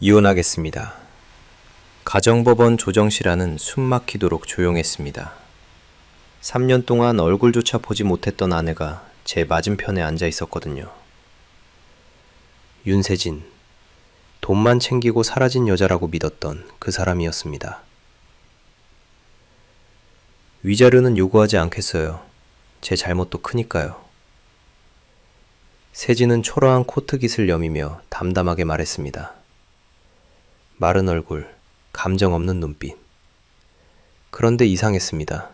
이혼하겠습니다. 가정법원 조정실 안은 숨막히도록 조용했습니다. 3년 동안 얼굴조차 보지 못했던 아내가 제 맞은편에 앉아 있었거든요. 윤세진, 돈만 챙기고 사라진 여자라고 믿었던 그 사람이었습니다. 위자료는 요구하지 않겠어요. 제 잘못도 크니까요. 세진은 초라한 코트깃을 여미며 담담하게 말했습니다. 마른 얼굴, 감정 없는 눈빛. 그런데 이상했습니다.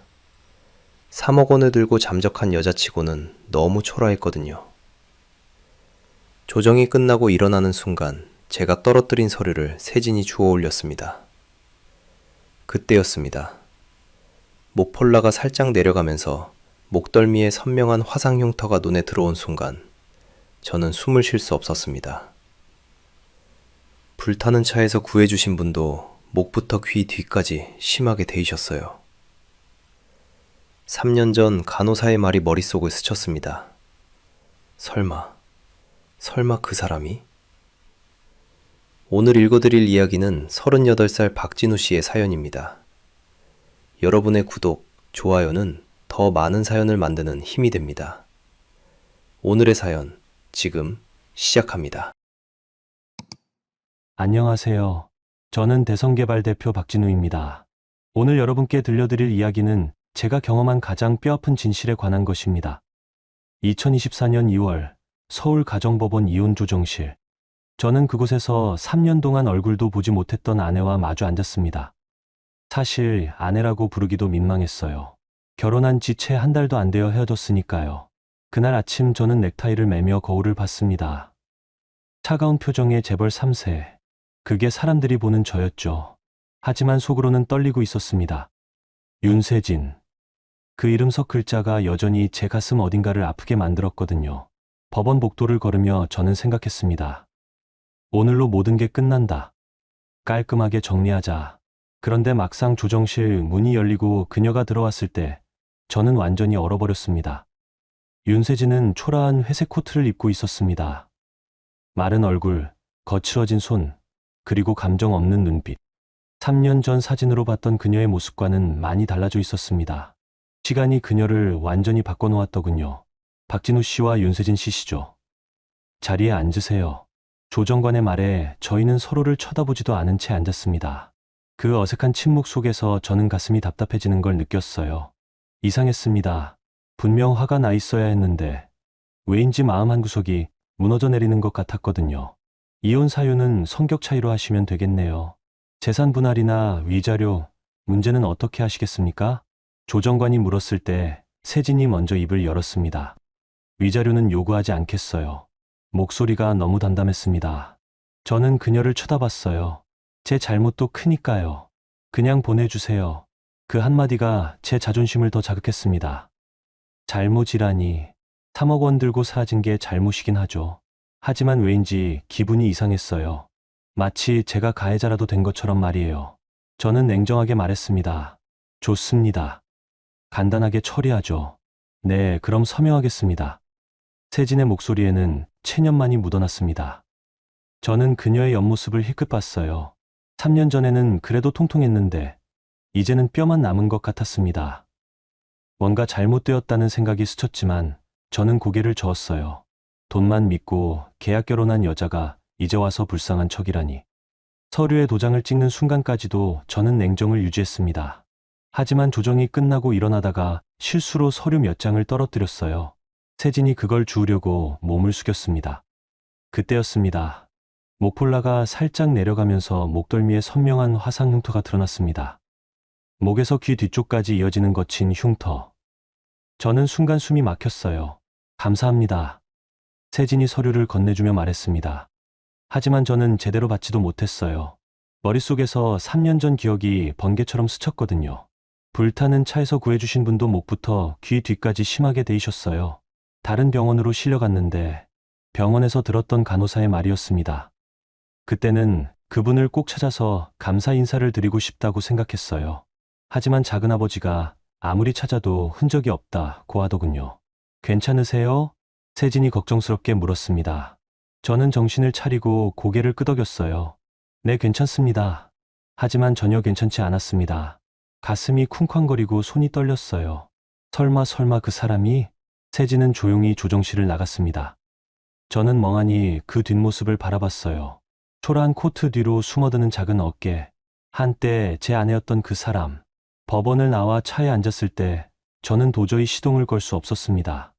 3억 원을 들고 잠적한 여자치고는 너무 초라했거든요. 조정이 끝나고 일어나는 순간 제가 떨어뜨린 서류를 세진이 주워 올렸습니다. 그때였습니다. 목폴라가 살짝 내려가면서 목덜미에 선명한 화상 흉터가 눈에 들어온 순간 저는 숨을 쉴 수 없었습니다. 불타는 차에서 구해주신 분도 목부터 귀 뒤까지 심하게 데이셨어요. 3년 전 간호사의 말이 머릿속을 스쳤습니다. 설마 그 사람이? 오늘 읽어드릴 이야기는 38살 박진우 씨의 사연입니다. 여러분의 구독, 좋아요는 더 많은 사연을 만드는 힘이 됩니다. 오늘의 사연, 지금 시작합니다. 안녕하세요. 저는 대성개발 대표 박진우입니다. 오늘 여러분께 들려드릴 이야기는 제가 경험한 가장 뼈아픈 진실에 관한 것입니다. 2024년 2월 서울 가정법원 이혼조정실. 저는 그곳에서 3년 동안 얼굴도 보지 못했던 아내와 마주 앉았습니다. 사실 아내라고 부르기도 민망했어요. 결혼한 지 채 한 달도 안 되어 헤어졌으니까요. 그날 아침 저는 넥타이를 매며 거울을 봤습니다. 차가운 표정의 재벌 3세. 그게 사람들이 보는 저였죠. 하지만 속으로는 떨리고 있었습니다. 윤세진. 그 이름 석 글자가 여전히 제 가슴 어딘가를 아프게 만들었거든요. 법원 복도를 걸으며 저는 생각했습니다. 오늘로 모든 게 끝난다. 깔끔하게 정리하자. 그런데 막상 조정실 문이 열리고 그녀가 들어왔을 때 저는 완전히 얼어버렸습니다. 윤세진은 초라한 회색 코트를 입고 있었습니다. 마른 얼굴, 거칠어진 손, 그리고 감정 없는 눈빛. 3년 전 사진으로 봤던 그녀의 모습과는 많이 달라져 있었습니다. 시간이 그녀를 완전히 바꿔놓았더군요. 박진우 씨와 윤세진 씨시죠. 자리에 앉으세요. 조정관의 말에 저희는 서로를 쳐다보지도 않은 채 앉았습니다. 그 어색한 침묵 속에서 저는 가슴이 답답해지는 걸 느꼈어요. 이상했습니다. 분명 화가 나 있어야 했는데 왜인지 마음 한구석이 무너져 내리는 것 같았거든요. 이혼 사유는 성격 차이로 하시면 되겠네요. 재산 분할이나 위자료 문제는 어떻게 하시겠습니까? 조정관이 물었을 때 세진이 먼저 입을 열었습니다. 위자료는 요구하지 않겠어요. 목소리가 너무 담담했습니다. 저는 그녀를 쳐다봤어요. 제 잘못도 크니까요. 그냥 보내주세요. 그 한마디가 제 자존심을 더 자극했습니다. 잘못이라니. 3억 원 들고 사라진 게 잘못이긴 하죠. 하지만 왜인지 기분이 이상했어요. 마치 제가 가해자라도 된 것처럼 말이에요. 저는 냉정하게 말했습니다. 좋습니다. 간단하게 처리하죠. 네, 그럼 서명하겠습니다. 세진의 목소리에는 체념만이 묻어났습니다. 저는 그녀의 옆모습을 힐끗 봤어요. 3년 전에는 그래도 통통했는데 이제는 뼈만 남은 것 같았습니다. 뭔가 잘못되었다는 생각이 스쳤지만 저는 고개를 저었어요. 돈만 믿고 계약 결혼한 여자가 이제 와서 불쌍한 척이라니. 서류에 도장을 찍는 순간까지도 저는 냉정을 유지했습니다. 하지만 조정이 끝나고 일어나다가 실수로 서류 몇 장을 떨어뜨렸어요. 세진이 그걸 주우려고 몸을 숙였습니다. 그때였습니다. 목폴라가 살짝 내려가면서 목덜미에 선명한 화상 흉터가 드러났습니다. 목에서 귀 뒤쪽까지 이어지는 거친 흉터. 저는 순간 숨이 막혔어요. 감사합니다. 세진이 서류를 건네주며 말했습니다. 하지만 저는 제대로 받지도 못했어요. 머릿속에서 3년 전 기억이 번개처럼 스쳤거든요. 불타는 차에서 구해주신 분도 목부터 귀 뒤까지 심하게 데이셨어요. 다른 병원으로 실려갔는데 병원에서 들었던 간호사의 말이었습니다. 그때는 그분을 꼭 찾아서 감사 인사를 드리고 싶다고 생각했어요. 하지만 작은아버지가 아무리 찾아도 흔적이 없다고 하더군요. 괜찮으세요? 세진이 걱정스럽게 물었습니다. 저는 정신을 차리고 고개를 끄덕였어요. 네, 괜찮습니다. 하지만 전혀 괜찮지 않았습니다. 가슴이 쿵쾅거리고 손이 떨렸어요. 설마 그 사람이? 세진은 조용히 조정실을 나갔습니다. 저는 멍하니 그 뒷모습을 바라봤어요. 초라한 코트 뒤로 숨어드는 작은 어깨, 한때 제 아내였던 그 사람. 법원을 나와 차에 앉았을 때 저는 도저히 시동을 걸 수 없었습니다.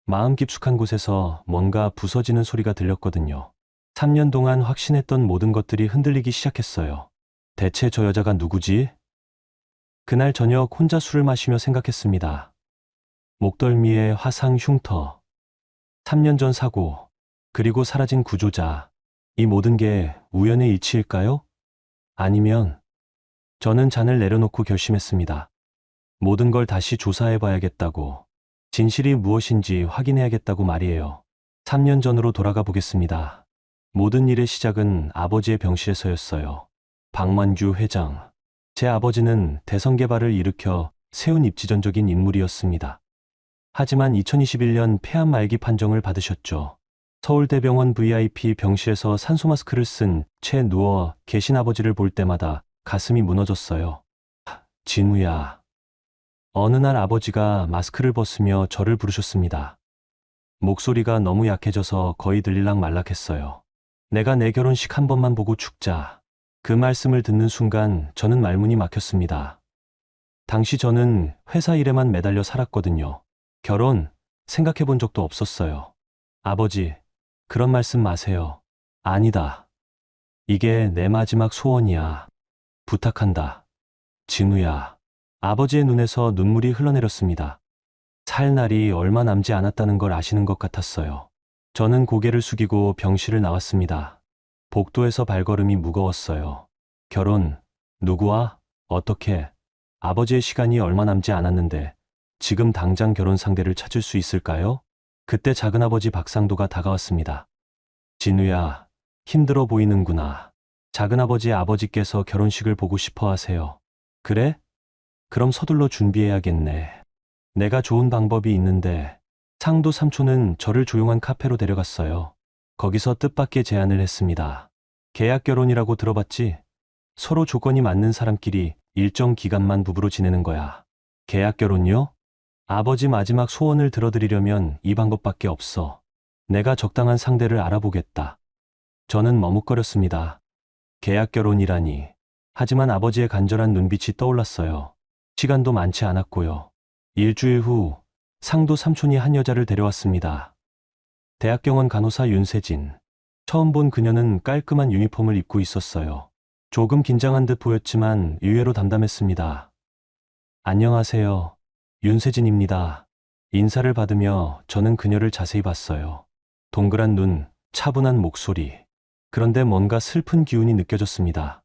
마음 깊숙한 곳에서 뭔가 부서지는 소리가 들렸거든요. 3년 동안 확신했던 모든 것들이 흔들리기 시작했어요. 대체 저 여자가 누구지? 그날 저녁 혼자 술을 마시며 생각했습니다. 목덜미에 화상 흉터, 3년 전 사고, 그리고 사라진 구조자. 이 모든 게 우연의 일치일까요? 아니면 저는 잔을 내려놓고 결심했습니다. 모든 걸 다시 조사해봐야겠다고. 진실이 무엇인지 확인해야겠다고 말이에요. 3년 전으로 돌아가 보겠습니다. 모든 일의 시작은 아버지의 병실에서였어요. 박만규 회장. 제 아버지는 대성개발을 일으켜 세운 입지전적인 인물이었습니다. 하지만 2021년 폐암 말기 판정을 받으셨죠. 서울대병원 VIP 병실에서 산소 마스크를 쓴 채 누워 계신 아버지를 볼 때마다 가슴이 무너졌어요. 진우야. 어느 날 아버지가 마스크를 벗으며 저를 부르셨습니다. 목소리가 너무 약해져서 거의 들릴락 말락했어요. 내가 내 결혼식 한 번만 보고 죽자. 그 말씀을 듣는 순간 저는 말문이 막혔습니다. 당시 저는 회사 일에만 매달려 살았거든요. 결혼 생각해 본 적도 없었어요. 아버지, 그런 말씀 마세요. 아니다. 이게 내 마지막 소원이야. 부탁한다. 진우야. 아버지의 눈에서 눈물이 흘러내렸습니다. 살 날이 얼마 남지 않았다는 걸 아시는 것 같았어요. 저는 고개를 숙이고 병실을 나왔습니다. 복도에서 발걸음이 무거웠어요. 결혼, 누구와? 어떻게? 아버지의 시간이 얼마 남지 않았는데 지금 당장 결혼 상대를 찾을 수 있을까요? 그때 작은아버지 박상도가 다가왔습니다. 진우야, 힘들어 보이는구나. 작은아버지의 아버지께서 결혼식을 보고 싶어 하세요. 그래? 그럼 서둘러 준비해야겠네. 내가 좋은 방법이 있는데. 상도 삼촌은 저를 조용한 카페로 데려갔어요. 거기서 뜻밖의 제안을 했습니다. 계약 결혼이라고 들어봤지? 서로 조건이 맞는 사람끼리 일정 기간만 부부로 지내는 거야. 계약 결혼요? 아버지 마지막 소원을 들어드리려면 이 방법밖에 없어. 내가 적당한 상대를 알아보겠다. 저는 머뭇거렸습니다. 계약 결혼이라니. 하지만 아버지의 간절한 눈빛이 떠올랐어요. 시간도 많지 않았고요. 일주일 후 상도 삼촌이 한 여자를 데려왔습니다. 대학병원 간호사 윤세진. 처음 본 그녀는 깔끔한 유니폼을 입고 있었어요. 조금 긴장한 듯 보였지만 의외로 담담했습니다. 안녕하세요. 윤세진입니다. 인사를 받으며 저는 그녀를 자세히 봤어요. 동그란 눈, 차분한 목소리. 그런데 뭔가 슬픈 기운이 느껴졌습니다.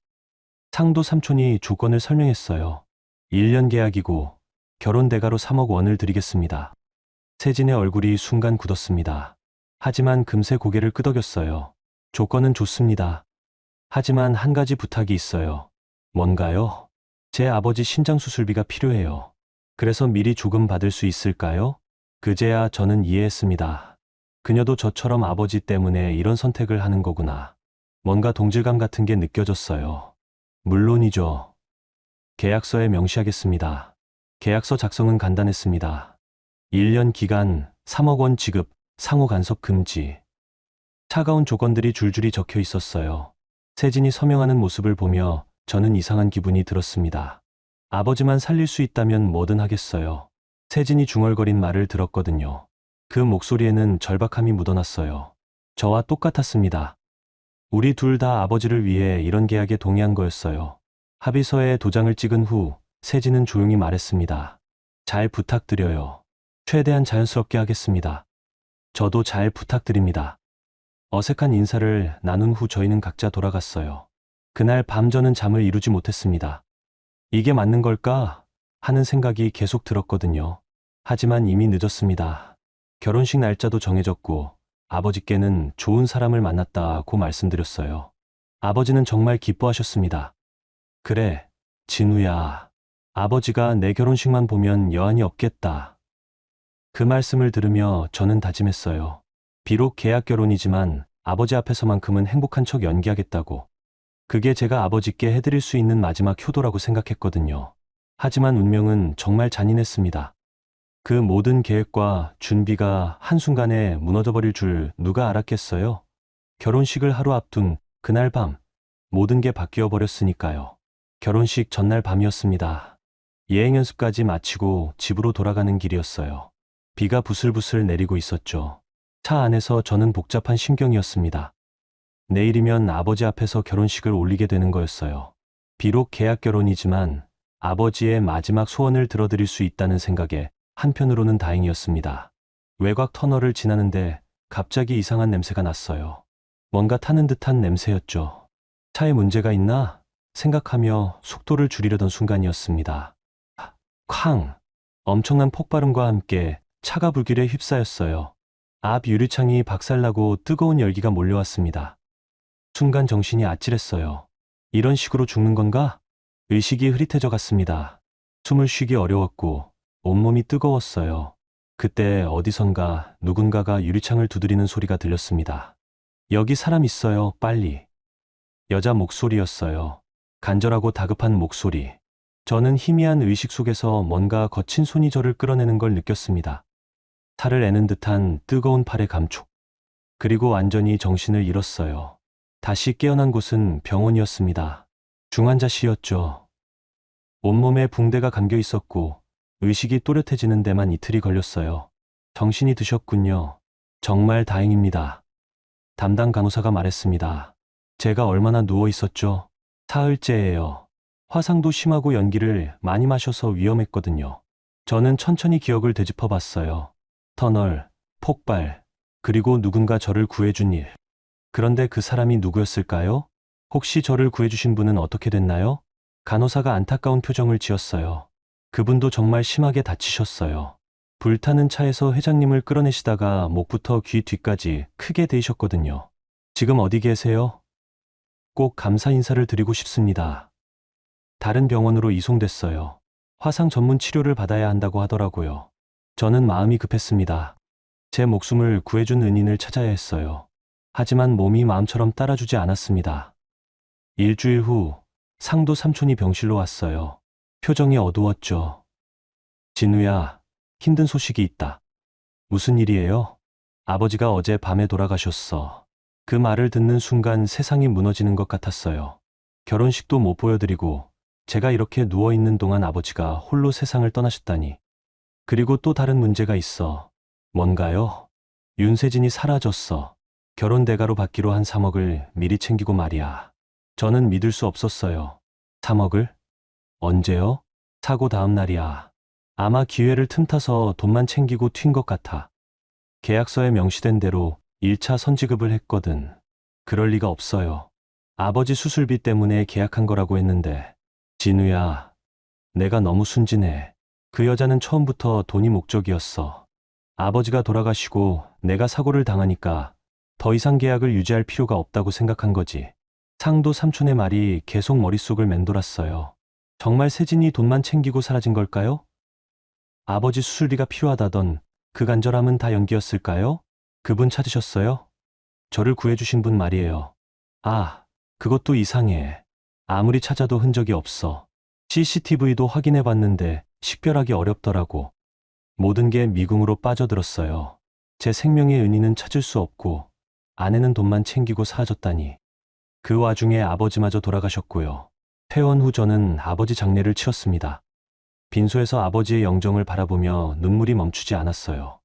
상도 삼촌이 조건을 설명했어요. 1년 계약이고 결혼 대가로 3억 원을 드리겠습니다. 세진의 얼굴이 순간 굳었습니다. 하지만 금세 고개를 끄덕였어요. 조건은 좋습니다. 하지만 한 가지 부탁이 있어요. 뭔가요? 제 아버지 신장 수술비가 필요해요. 그래서 미리 조금 받을 수 있을까요? 그제야 저는 이해했습니다. 그녀도 저처럼 아버지 때문에 이런 선택을 하는 거구나. 뭔가 동질감 같은 게 느껴졌어요. 물론이죠. 계약서에 명시하겠습니다. 계약서 작성은 간단했습니다. 1년 기간, 3억 원 지급, 상호 간섭 금지. 차가운 조건들이 줄줄이 적혀 있었어요. 세진이 서명하는 모습을 보며 저는 이상한 기분이 들었습니다. 아버지만 살릴 수 있다면 뭐든 하겠어요. 세진이 중얼거린 말을 들었거든요. 그 목소리에는 절박함이 묻어났어요. 저와 똑같았습니다. 우리 둘 다 아버지를 위해 이런 계약에 동의한 거였어요. 합의서에 도장을 찍은 후 세진은 조용히 말했습니다. 잘 부탁드려요. 최대한 자연스럽게 하겠습니다. 저도 잘 부탁드립니다. 어색한 인사를 나눈 후 저희는 각자 돌아갔어요. 그날 밤 저는 잠을 이루지 못했습니다. 이게 맞는 걸까? 하는 생각이 계속 들었거든요. 하지만 이미 늦었습니다. 결혼식 날짜도 정해졌고 아버지께는 좋은 사람을 만났다고 말씀드렸어요. 아버지는 정말 기뻐하셨습니다. 그래, 진우야. 아버지가 내 결혼식만 보면 여한이 없겠다. 그 말씀을 들으며 저는 다짐했어요. 비록 계약 결혼이지만 아버지 앞에서만큼은 행복한 척 연기하겠다고. 그게 제가 아버지께 해드릴 수 있는 마지막 효도라고 생각했거든요. 하지만 운명은 정말 잔인했습니다. 그 모든 계획과 준비가 한순간에 무너져버릴 줄 누가 알았겠어요? 결혼식을 하루 앞둔 그날 밤, 모든 게 바뀌어 버렸으니까요. 결혼식 전날 밤이었습니다. 예행 연습까지 마치고 집으로 돌아가는 길이었어요. 비가 부슬부슬 내리고 있었죠. 차 안에서 저는 복잡한 심경이었습니다. 내일이면 아버지 앞에서 결혼식을 올리게 되는 거였어요. 비록 계약 결혼이지만 아버지의 마지막 소원을 들어드릴 수 있다는 생각에 한편으로는 다행이었습니다. 외곽 터널을 지나는데 갑자기 이상한 냄새가 났어요. 뭔가 타는 듯한 냄새였죠. 차에 문제가 있나 생각하며 속도를 줄이려던 순간이었습니다. 쾅! 엄청난 폭발음과 함께 차가 불길에 휩싸였어요. 앞 유리창이 박살나고 뜨거운 열기가 몰려왔습니다. 순간 정신이 아찔했어요. 이런 식으로 죽는 건가? 의식이 흐릿해져 갔습니다. 숨을 쉬기 어려웠고 온몸이 뜨거웠어요. 그때 어디선가 누군가가 유리창을 두드리는 소리가 들렸습니다. 여기 사람 있어요, 빨리. 여자 목소리였어요. 간절하고 다급한 목소리. 저는 희미한 의식 속에서 뭔가 거친 손이 저를 끌어내는 걸 느꼈습니다. 살을 애는 듯한 뜨거운 팔의 감촉. 그리고 완전히 정신을 잃었어요. 다시 깨어난 곳은 병원이었습니다. 중환자실이었죠. 온몸에 붕대가 감겨 있었고 의식이 또렷해지는 데만 이틀이 걸렸어요. 정신이 드셨군요. 정말 다행입니다. 담당 간호사가 말했습니다. 제가 얼마나 누워 있었죠? 사흘째예요. 화상도 심하고 연기를 많이 마셔서 위험했거든요. 저는 천천히 기억을 되짚어 봤어요. 터널, 폭발, 그리고 누군가 저를 구해준 일. 그런데 그 사람이 누구였을까요? 혹시 저를 구해주신 분은 어떻게 됐나요? 간호사가 안타까운 표정을 지었어요. 그분도 정말 심하게 다치셨어요. 불타는 차에서 회장님을 끌어내시다가 목부터 귀 뒤까지 크게 데이셨거든요. 지금 어디 계세요? 꼭 감사 인사를 드리고 싶습니다. 다른 병원으로 이송됐어요. 화상 전문 치료를 받아야 한다고 하더라고요. 저는 마음이 급했습니다. 제 목숨을 구해준 은인을 찾아야 했어요. 하지만 몸이 마음처럼 따라주지 않았습니다. 일주일 후 상도 삼촌이 병실로 왔어요. 표정이 어두웠죠. 진우야, 힘든 소식이 있다. 무슨 일이에요? 아버지가 어제 밤에 돌아가셨어. 그 말을 듣는 순간 세상이 무너지는 것 같았어요. 결혼식도 못 보여드리고 제가 이렇게 누워있는 동안 아버지가 홀로 세상을 떠나셨다니. 그리고 또 다른 문제가 있어. 뭔가요? 윤세진이 사라졌어. 결혼 대가로 받기로 한 3억을 미리 챙기고 말이야. 저는 믿을 수 없었어요. 3억을? 언제요? 사고 다음 날이야. 아마 기회를 틈타서 돈만 챙기고 튄 것 같아. 계약서에 명시된 대로 1차 선지급을 했거든. 그럴 리가 없어요. 아버지 수술비 때문에 계약한 거라고 했는데. 진우야, 내가 너무 순진해. 그 여자는 처음부터 돈이 목적이었어. 아버지가 돌아가시고 내가 사고를 당하니까 더 이상 계약을 유지할 필요가 없다고 생각한 거지. 상도 삼촌의 말이 계속 머릿속을 맴돌았어요. 정말 세진이 돈만 챙기고 사라진 걸까요? 아버지 수술비가 필요하다던 그 간절함은 다 연기였을까요? 그분 찾으셨어요? 저를 구해주신 분 말이에요. 아, 그것도 이상해. 아무리 찾아도 흔적이 없어. CCTV도 확인해봤는데 식별하기 어렵더라고. 모든 게 미궁으로 빠져들었어요. 제 생명의 은인은 찾을 수 없고 아내는 돈만 챙기고 사라졌다니. 그 와중에 아버지마저 돌아가셨고요. 퇴원 후 저는 아버지 장례를 치렀습니다. 빈소에서 아버지의 영정을 바라보며 눈물이 멈추지 않았어요.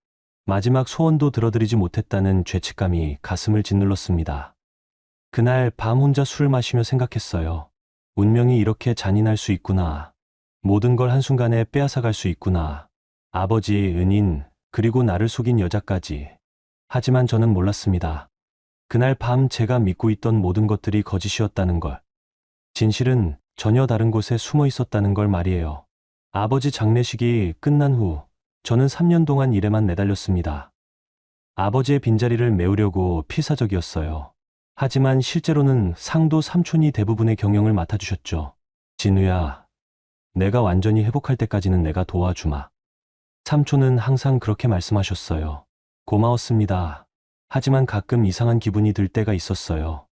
마지막 소원도 들어드리지 못했다는 죄책감이 가슴을 짓눌렀습니다. 그날 밤 혼자 술을 마시며 생각했어요. 운명이 이렇게 잔인할 수 있구나. 모든 걸 한순간에 빼앗아갈 수 있구나. 아버지, 은인, 그리고 나를 속인 여자까지. 하지만 저는 몰랐습니다. 그날 밤 제가 믿고 있던 모든 것들이 거짓이었다는 걸. 진실은 전혀 다른 곳에 숨어 있었다는 걸 말이에요. 아버지 장례식이 끝난 후 저는 3년 동안 일에만 매달렸습니다. 아버지의 빈자리를 메우려고 필사적이었어요. 하지만 실제로는 상도 삼촌이 대부분의 경영을 맡아주셨죠. 진우야, 내가 완전히 회복할 때까지는 내가 도와주마. 삼촌은 항상 그렇게 말씀하셨어요. 고마웠습니다. 하지만 가끔 이상한 기분이 들 때가 있었어요.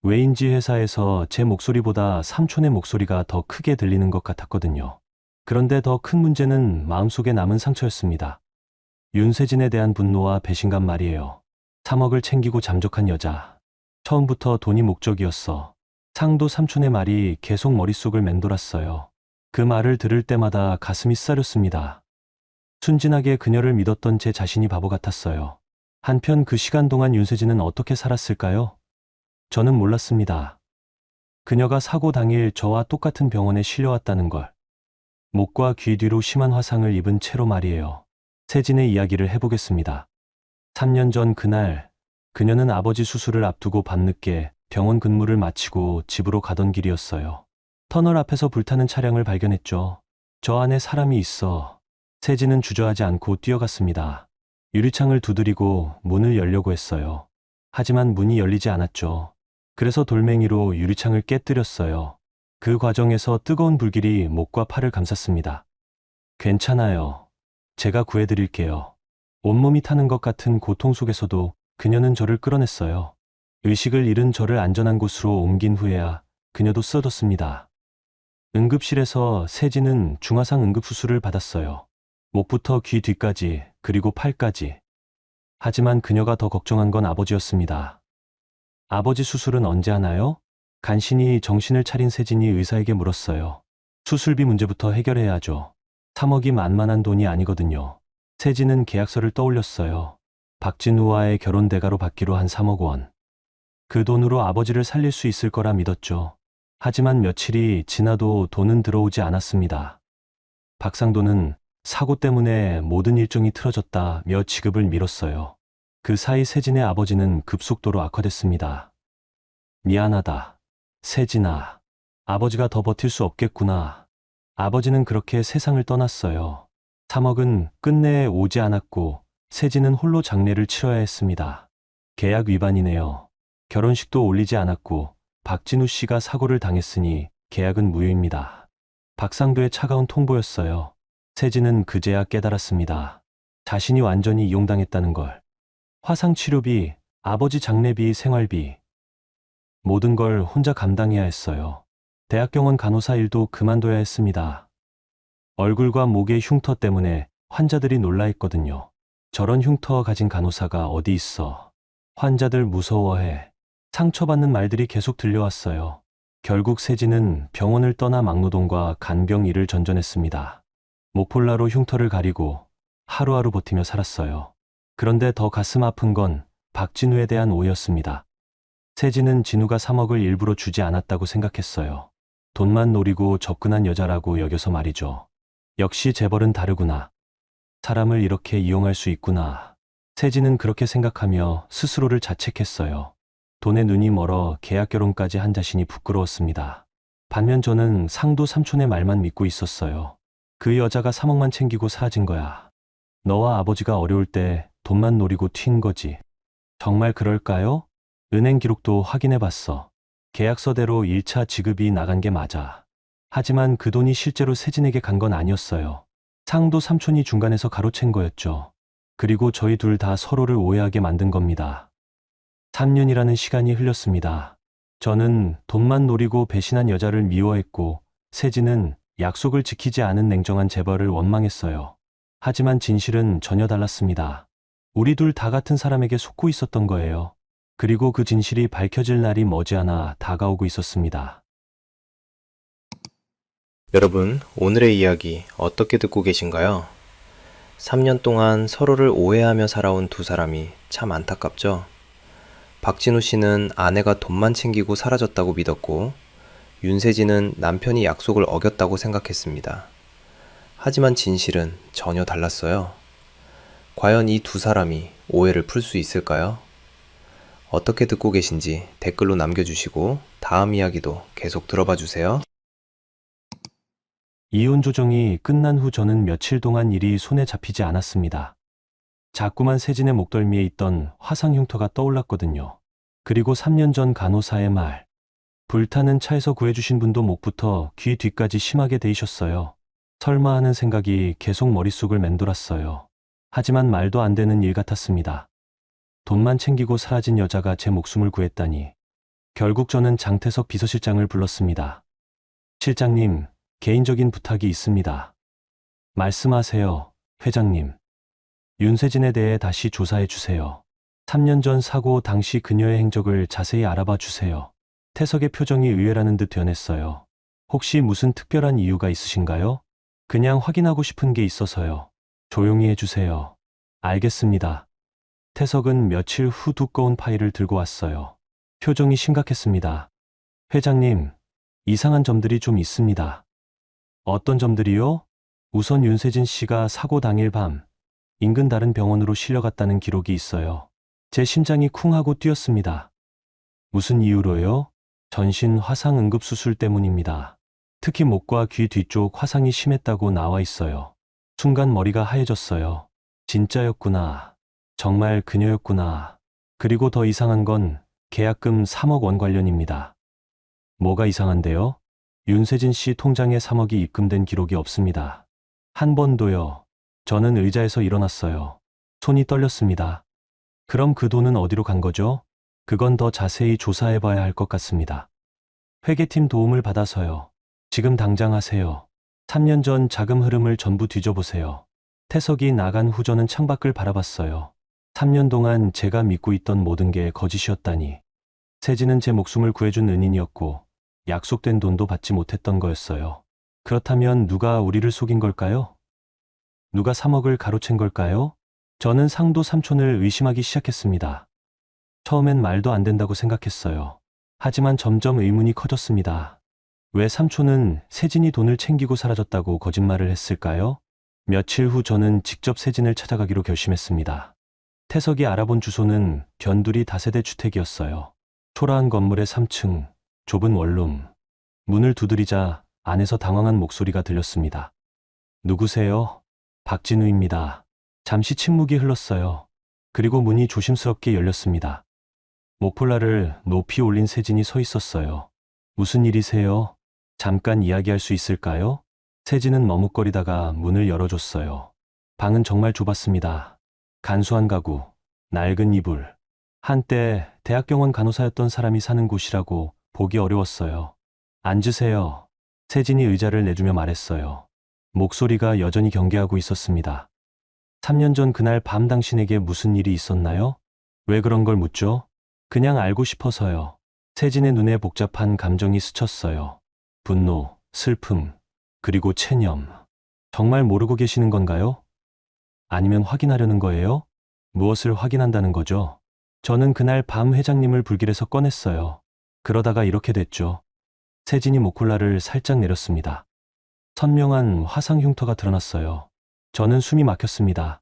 왜인지 회사에서 제 목소리보다 삼촌의 목소리가 더 크게 들리는 것 같았거든요. 그런데 더 큰 문제는 마음속에 남은 상처였습니다. 윤세진에 대한 분노와 배신감 말이에요. 3억을 챙기고 잠적한 여자. 처음부터 돈이 목적이었어. 상도 삼촌의 말이 계속 머릿속을 맴돌았어요. 그 말을 들을 때마다 가슴이 쓰렸습니다. 순진하게 그녀를 믿었던 제 자신이 바보 같았어요. 한편 그 시간 동안 윤세진은 어떻게 살았을까요? 저는 몰랐습니다. 그녀가 사고 당일 저와 똑같은 병원에 실려왔다는 걸. 목과 귀 뒤로 심한 화상을 입은 채로 말이에요. 세진의 이야기를 해보겠습니다. 3년 전 그날, 그녀는 아버지 수술을 앞두고 밤늦게 병원 근무를 마치고 집으로 가던 길이었어요. 터널 앞에서 불타는 차량을 발견했죠. 저 안에 사람이 있어. 세진은 주저하지 않고 뛰어갔습니다. 유리창을 두드리고 문을 열려고 했어요. 하지만 문이 열리지 않았죠. 그래서 돌멩이로 유리창을 깨뜨렸어요. 그 과정에서 뜨거운 불길이 목과 팔을 감쌌습니다. 괜찮아요. 제가 구해드릴게요. 온몸이 타는 것 같은 고통 속에서도 그녀는 저를 끌어냈어요. 의식을 잃은 저를 안전한 곳으로 옮긴 후에야 그녀도 쓰러졌습니다. 응급실에서 세진은 중화상 응급수술을 받았어요. 목부터 귀 뒤까지, 그리고 팔까지. 하지만 그녀가 더 걱정한 건 아버지였습니다. 아버지 수술은 언제 하나요? 간신히 정신을 차린 세진이 의사에게 물었어요. 수술비 문제부터 해결해야 하죠. 3억이 만만한 돈이 아니거든요. 세진은 계약서를 떠올렸어요. 박진우와의 결혼 대가로 받기로 한 3억 원. 그 돈으로 아버지를 살릴 수 있을 거라 믿었죠. 하지만 며칠이 지나도 돈은 들어오지 않았습니다. 박상도는 사고 때문에 모든 일정이 틀어졌다며 지급을 미뤘어요. 그 사이 세진의 아버지는 급속도로 악화됐습니다. 미안하다. 세진아. 아버지가 더 버틸 수 없겠구나. 아버지는 그렇게 세상을 떠났어요. 3억은 끝내 오지 않았고 세진은 홀로 장례를 치러야 했습니다. 계약 위반이네요. 결혼식도 올리지 않았고 박진우 씨가 사고를 당했으니 계약은 무효입니다. 박상도의 차가운 통보였어요. 세진은 그제야 깨달았습니다. 자신이 완전히 이용당했다는 걸. 화상치료비, 아버지 장례비, 생활비. 모든 걸 혼자 감당해야 했어요. 대학병원 간호사 일도 그만둬야 했습니다. 얼굴과 목의 흉터 때문에 환자들이 놀라했거든요. 저런 흉터 가진 간호사가 어디 있어. 환자들 무서워해. 상처받는 말들이 계속 들려왔어요. 결국 세진은 병원을 떠나 막노동과 간병 일을 전전했습니다. 모폴라로 흉터를 가리고 하루하루 버티며 살았어요. 그런데 더 가슴 아픈 건 박진우에 대한 오해였습니다. 세진은 진우가 3억을 일부러 주지 않았다고 생각했어요. 돈만 노리고 접근한 여자라고 여겨서 말이죠. 역시 재벌은 다르구나. 사람을 이렇게 이용할 수 있구나. 세진은 그렇게 생각하며 스스로를 자책했어요. 돈에 눈이 멀어 계약 결혼까지 한 자신이 부끄러웠습니다. 반면 저는 상도 삼촌의 말만 믿고 있었어요. 그 여자가 3억만 챙기고 사라진 거야. 너와 아버지가 어려울 때 돈만 노리고 튄 거지. 정말 그럴까요? 은행 기록도 확인해 봤어. 계약서대로 1차 지급이 나간 게 맞아. 하지만 그 돈이 실제로 세진에게 간 건 아니었어요. 상도 삼촌이 중간에서 가로챈 거였죠. 그리고 저희 둘 다 서로를 오해하게 만든 겁니다. 3년이라는 시간이 흘렸습니다. 저는 돈만 노리고 배신한 여자를 미워했고 세진은 약속을 지키지 않은 냉정한 재벌을 원망했어요. 하지만 진실은 전혀 달랐습니다. 우리 둘 다 같은 사람에게 속고 있었던 거예요. 그리고 그 진실이 밝혀질 날이 머지않아 다가오고 있었습니다. 여러분, 오늘의 이야기 어떻게 듣고 계신가요? 3년 동안 서로를 오해하며 살아온 두 사람이 참 안타깝죠? 박진우 씨는 아내가 돈만 챙기고 사라졌다고 믿었고, 윤세진은 남편이 약속을 어겼다고 생각했습니다. 하지만 진실은 전혀 달랐어요. 과연 이 두 사람이 오해를 풀 수 있을까요? 어떻게 듣고 계신지 댓글로 남겨주시고 다음 이야기도 계속 들어봐 주세요. 이혼 조정이 끝난 후 저는 며칠 동안 일이 손에 잡히지 않았습니다. 자꾸만 세진의 목덜미에 있던 화상 흉터가 떠올랐거든요. 그리고 3년 전 간호사의 말. 불타는 차에서 구해주신 분도 목부터 귀 뒤까지 심하게 데이셨어요. 설마 하는 생각이 계속 머릿속을 맴돌았어요. 하지만 말도 안 되는 일 같았습니다. 돈만 챙기고 사라진 여자가 제 목숨을 구했다니. 결국 저는 장태석 비서실장을 불렀습니다. 실장님, 개인적인 부탁이 있습니다. 말씀하세요, 회장님. 윤세진에 대해 다시 조사해 주세요. 3년 전 사고 당시 그녀의 행적을 자세히 알아봐 주세요. 태석의 표정이 의외라는 듯 변했어요. 혹시 무슨 특별한 이유가 있으신가요? 그냥 확인하고 싶은 게 있어서요. 조용히 해주세요. 알겠습니다. 태석은 며칠 후 두꺼운 파일을 들고 왔어요. 표정이 심각했습니다. 회장님, 이상한 점들이 좀 있습니다. 어떤 점들이요? 우선 윤세진 씨가 사고 당일 밤 인근 다른 병원으로 실려갔다는 기록이 있어요. 제 심장이 쿵 하고 뛰었습니다. 무슨 이유로요? 전신 화상 응급수술 때문입니다. 특히 목과 귀 뒤쪽 화상이 심했다고 나와 있어요. 순간 머리가 하얘졌어요. 진짜였구나. 정말 그녀였구나. 그리고 더 이상한 건 계약금 3억 원 관련입니다. 뭐가 이상한데요? 윤세진 씨 통장에 3억이 입금된 기록이 없습니다. 한 번도요. 저는 의자에서 일어났어요. 손이 떨렸습니다. 그럼 그 돈은 어디로 간 거죠? 그건 더 자세히 조사해봐야 할 것 같습니다. 회계팀 도움을 받아서요. 지금 당장 하세요. 3년 전 자금 흐름을 전부 뒤져보세요. 태석이 나간 후 저는 창밖을 바라봤어요. 3년 동안 제가 믿고 있던 모든 게 거짓이었다니. 세진은 제 목숨을 구해준 은인이었고 약속된 돈도 받지 못했던 거였어요. 그렇다면 누가 우리를 속인 걸까요? 누가 3억을 가로챈 걸까요? 저는 상도 삼촌을 의심하기 시작했습니다. 처음엔 말도 안 된다고 생각했어요. 하지만 점점 의문이 커졌습니다. 왜 삼촌은 세진이 돈을 챙기고 사라졌다고 거짓말을 했을까요? 며칠 후 저는 직접 세진을 찾아가기로 결심했습니다. 태석이 알아본 주소는 견두리 다세대 주택이었어요. 초라한 건물의 3층, 좁은 원룸. 문을 두드리자 안에서 당황한 목소리가 들렸습니다. 누구세요? 박진우입니다. 잠시 침묵이 흘렀어요. 그리고 문이 조심스럽게 열렸습니다. 목폴라를 높이 올린 세진이 서 있었어요. 무슨 일이세요? 잠깐 이야기할 수 있을까요? 세진은 머뭇거리다가 문을 열어줬어요. 방은 정말 좁았습니다. 간소한 가구, 낡은 이불. 한때 대학병원 간호사였던 사람이 사는 곳이라고 보기 어려웠어요. 앉으세요. 세진이 의자를 내주며 말했어요. 목소리가 여전히 경계하고 있었습니다. 3년 전 그날 밤 당신에게 무슨 일이 있었나요? 왜 그런 걸 묻죠? 그냥 알고 싶어서요. 세진의 눈에 복잡한 감정이 스쳤어요. 분노, 슬픔, 그리고 체념. 정말 모르고 계시는 건가요? 아니면 확인하려는 거예요? 무엇을 확인한다는 거죠? 저는 그날 밤 회장님을 불길에서 꺼냈어요. 그러다가 이렇게 됐죠. 세진이 목콜라를 살짝 내렸습니다. 선명한 화상 흉터가 드러났어요. 저는 숨이 막혔습니다.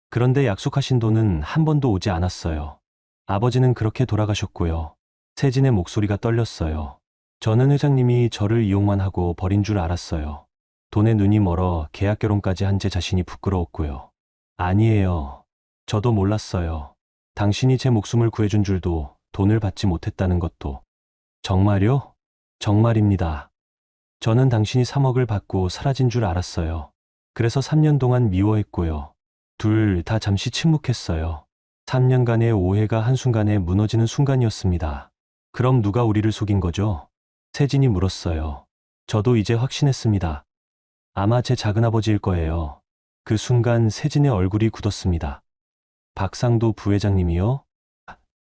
그런데 약속하신 돈은 한 번도 오지 않았어요. 아버지는 그렇게 돌아가셨고요. 세진의 목소리가 떨렸어요. 저는 회장님이 저를 이용만 하고 버린 줄 알았어요. 돈에 눈이 멀어 계약 결혼까지 한 제 자신이 부끄러웠고요. 아니에요. 저도 몰랐어요. 당신이 제 목숨을 구해준 줄도 돈을 받지 못했다는 것도. 정말요? 정말입니다. 저는 당신이 3억을 받고 사라진 줄 알았어요. 그래서 3년 동안 미워했고요. 둘 다 잠시 침묵했어요. 3년간의 오해가 한순간에 무너지는 순간이었습니다. 그럼 누가 우리를 속인 거죠? 세진이 물었어요. 저도 이제 확신했습니다. 아마 제 작은아버지일 거예요. 그 순간 세진의 얼굴이 굳었습니다. 박상도 부회장님이요?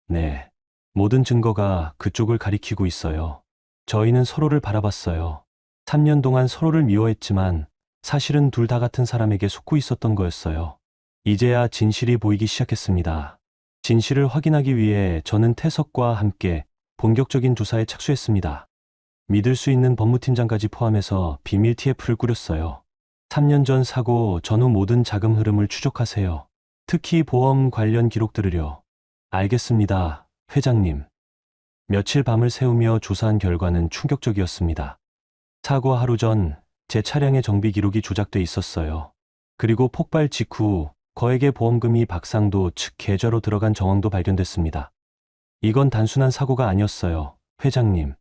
네. 모든 증거가 그쪽을 가리키고 있어요. 저희는 서로를 바라봤어요. 3년 동안 서로를 미워했지만 사실은 둘 다 같은 사람에게 속고 있었던 거였어요. 이제야 진실이 보이기 시작했습니다. 진실을 확인하기 위해 저는 태석과 함께 본격적인 조사에 착수했습니다. 믿을 수 있는 법무팀장까지 포함해서 비밀 TF를 꾸렸어요. 3년 전 사고 전후 모든 자금 흐름을 추적하세요. 특히 보험 관련 기록들을요. 알겠습니다, 회장님. 며칠 밤을 새우며 조사한 결과는 충격적이었습니다. 사고 하루 전 제 차량의 정비 기록이 조작돼 있었어요. 그리고 폭발 직후 거액의 보험금이 박상도 측 계좌로 들어간 정황도 발견됐습니다. 이건 단순한 사고가 아니었어요, 회장님.